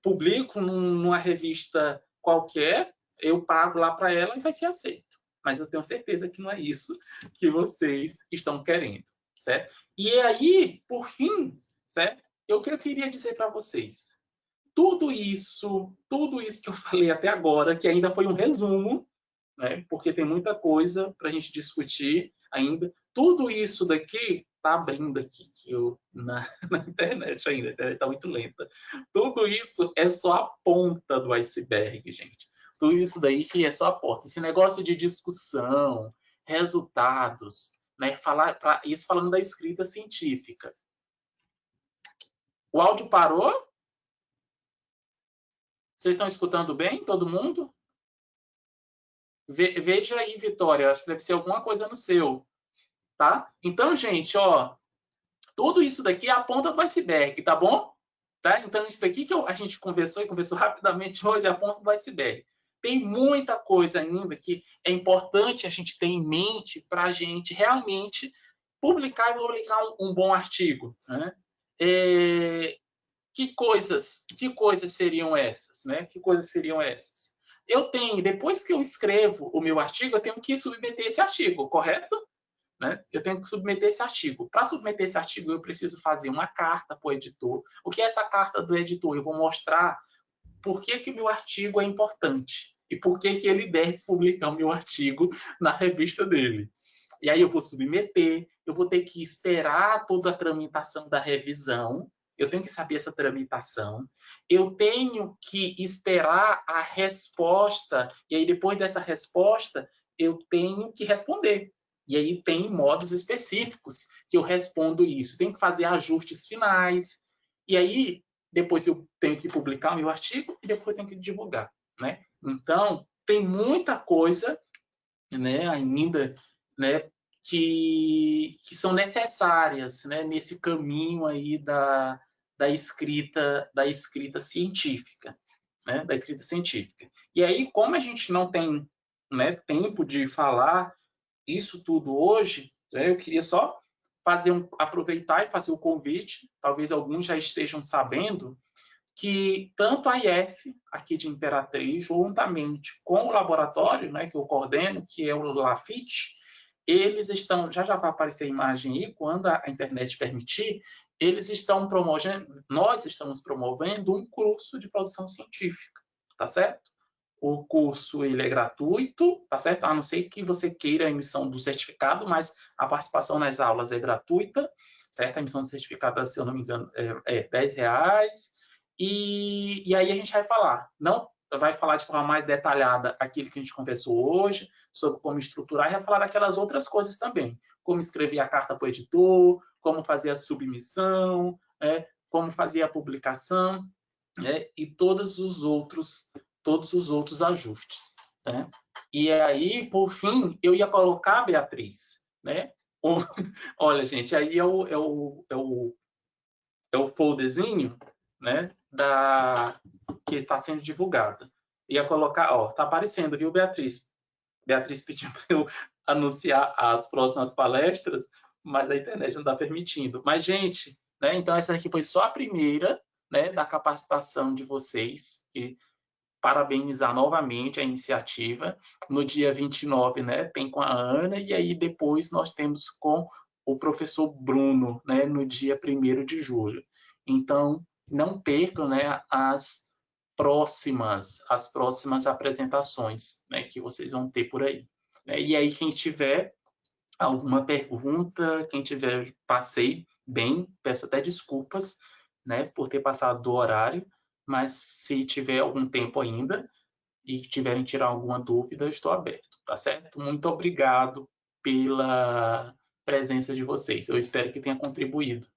publico numa revista qualquer, eu pago lá para ela e vai ser aceito. Mas eu tenho certeza que não é isso que vocês estão querendo, certo? E aí, por fim, certo? O que eu queria dizer para vocês? Tudo isso que eu falei até agora, que ainda foi um resumo, né? Porque tem muita coisa para a gente discutir ainda. Tudo isso daqui está abrindo aqui que na internet ainda, a internet está muito lenta. Tudo isso é só a ponta do iceberg, gente. Tudo isso daí que é só a ponta. Esse negócio de discussão, resultados, né? Isso falando da escrita científica. O áudio parou? Vocês estão escutando bem, todo mundo? Veja aí, Vitória, acho que deve ser alguma coisa no seu, tá? Então, gente, ó, tudo isso daqui é a ponta do iceberg, tá bom? Tá? Então, isso daqui que a gente conversou e conversou rapidamente hoje é a ponta do iceberg. Tem muita coisa ainda que é importante a gente ter em mente para a gente realmente publicar um bom artigo, né? Que coisas seriam essas, né? Que coisas seriam essas? Eu tenho, depois que eu escrevo o meu artigo, eu tenho que submeter esse artigo, correto? Né? Eu tenho que submeter esse artigo. Para submeter esse artigo, eu preciso fazer uma carta para o editor. O que é essa carta do editor? Eu vou mostrar por que o meu artigo é importante e por que ele deve publicar o meu artigo na revista dele. E aí eu vou submeter, eu vou ter que esperar toda a tramitação da revisão, eu tenho que saber essa tramitação, eu tenho que esperar a resposta, e aí depois dessa resposta, eu tenho que responder. E aí tem modos específicos que eu respondo isso. Tenho que fazer ajustes finais. E aí, depois eu tenho que publicar o meu artigo e depois eu tenho que divulgar, né? Então, tem muita coisa, né, ainda, né, que são necessárias, né, nesse caminho aí da escrita científica, né, da escrita científica. E aí, como a gente não tem, né, tempo de falar isso tudo hoje, né, eu queria só aproveitar e fazer o convite, talvez alguns já estejam sabendo, que tanto a IF, aqui de Imperatriz, juntamente com o laboratório, né, que eu coordeno, que é o LAFIT, eles estão, já vai aparecer a imagem aí, quando a internet permitir, nós estamos promovendo um curso de produção científica, tá certo? O curso ele é gratuito, tá certo? A não ser que você queira a emissão do certificado, mas a participação nas aulas é gratuita, certo? A emissão do certificado, se eu não me engano, é R$10. E aí a gente vai falar de forma mais detalhada aquilo que a gente conversou hoje, sobre como estruturar, e vai falar daquelas outras coisas também, como escrever a carta para o editor, como fazer a submissão, como fazer a publicação, e todos os outros ajustes, né? E aí, por fim, eu ia colocar a Beatriz, né? Olha, gente, aí é o folderzinho, né, que está sendo divulgado. Ia colocar, ó, tá aparecendo, viu, Beatriz? Beatriz pediu para eu anunciar as próximas palestras, mas a internet não está permitindo. Mas, gente, né, então essa aqui foi só a primeira, né, da capacitação de vocês, e parabenizar novamente a iniciativa. No dia 29, né, tem com a Ana, e aí depois nós temos com o professor Bruno, né, no dia 1º de julho. Então, não percam, né, as próximas apresentações, né, que vocês vão ter por aí. E aí, quem tiver alguma pergunta, quem tiver, passei bem, peço até desculpas, né, por ter passado do horário, mas se tiver algum tempo ainda e tiverem tirar alguma dúvida, eu estou aberto, tá certo? Muito obrigado pela presença de vocês. Eu espero que tenha contribuído.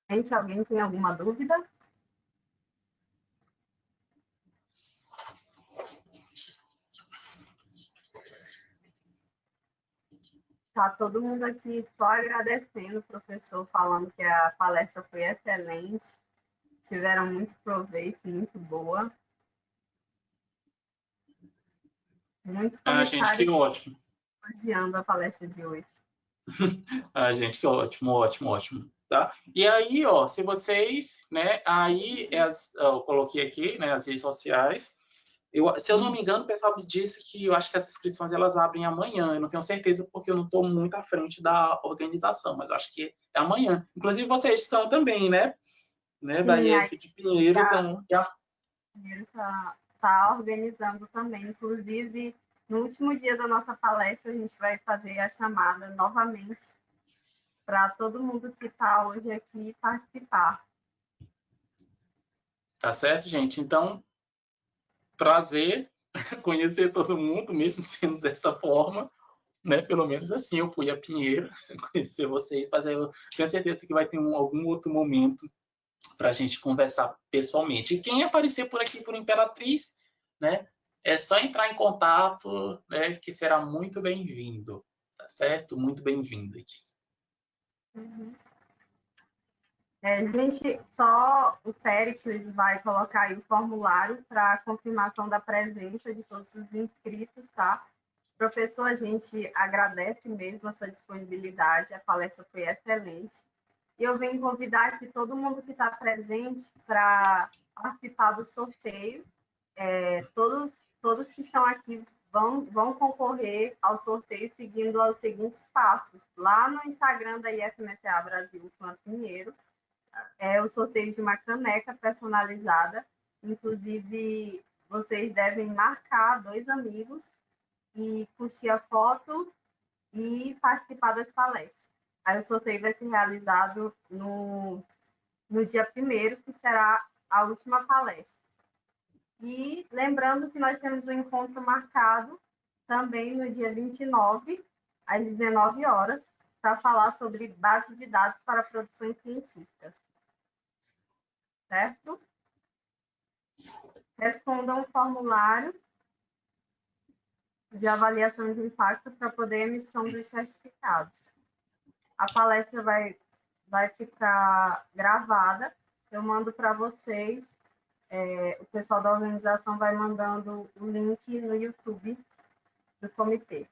Gente, alguém tem alguma dúvida? Tá todo mundo aqui só agradecendo o professor, falando que a palestra foi excelente, tiveram muito proveito, muito boa. Muito Gente, que ótimo. Elogiando a palestra de hoje. Gente, que ótimo, ótimo, ótimo. Tá? E aí, ó, se vocês, né, aí eu coloquei aqui, né, as redes sociais. Se eu não me engano, o pessoal me disse que eu acho que as inscrições elas abrem amanhã. Eu não tenho certeza porque eu não estou muito à frente da organização, mas acho que é amanhã. Inclusive vocês estão também, né? Da IF de Pinheiro. Pinheiro está organizando também. Inclusive, no último dia da nossa palestra, a gente vai fazer a chamada novamente para todo mundo que está hoje aqui participar. Tá certo, gente? Então, prazer conhecer todo mundo, mesmo sendo dessa forma, né? Pelo menos assim, eu fui a Pinheiro conhecer vocês, mas eu tenho certeza que vai ter algum outro momento para a gente conversar pessoalmente. E quem aparecer por aqui por Imperatriz, né? É só entrar em contato, né? Que será muito bem-vindo, tá certo? Muito bem-vindo aqui. Uhum. Gente, só o Péricles vai colocar aí o formulário para confirmação da presença de todos os inscritos, tá? Professor, a gente agradece mesmo a sua disponibilidade, a palestra foi excelente. E eu venho convidar aqui todo mundo que está presente para participar do sorteio. Todos que estão aqui vão concorrer ao sorteio seguindo os seguintes passos. Lá no Instagram da IFMTA Brasil, Clã Pinheiro, é o sorteio de uma caneca personalizada. Inclusive, vocês devem marcar 2 amigos e curtir a foto e participar das palestras. Aí o sorteio vai ser realizado no dia 1º, que será a última palestra. E lembrando que nós temos um encontro marcado também no dia 29, às 19 horas, para falar sobre base de dados para produções científicas. Certo? Respondam o formulário de avaliação de impacto para poder emissão dos certificados. A palestra vai ficar gravada, eu mando para vocês, o pessoal da organização vai mandando o link no YouTube do comitê.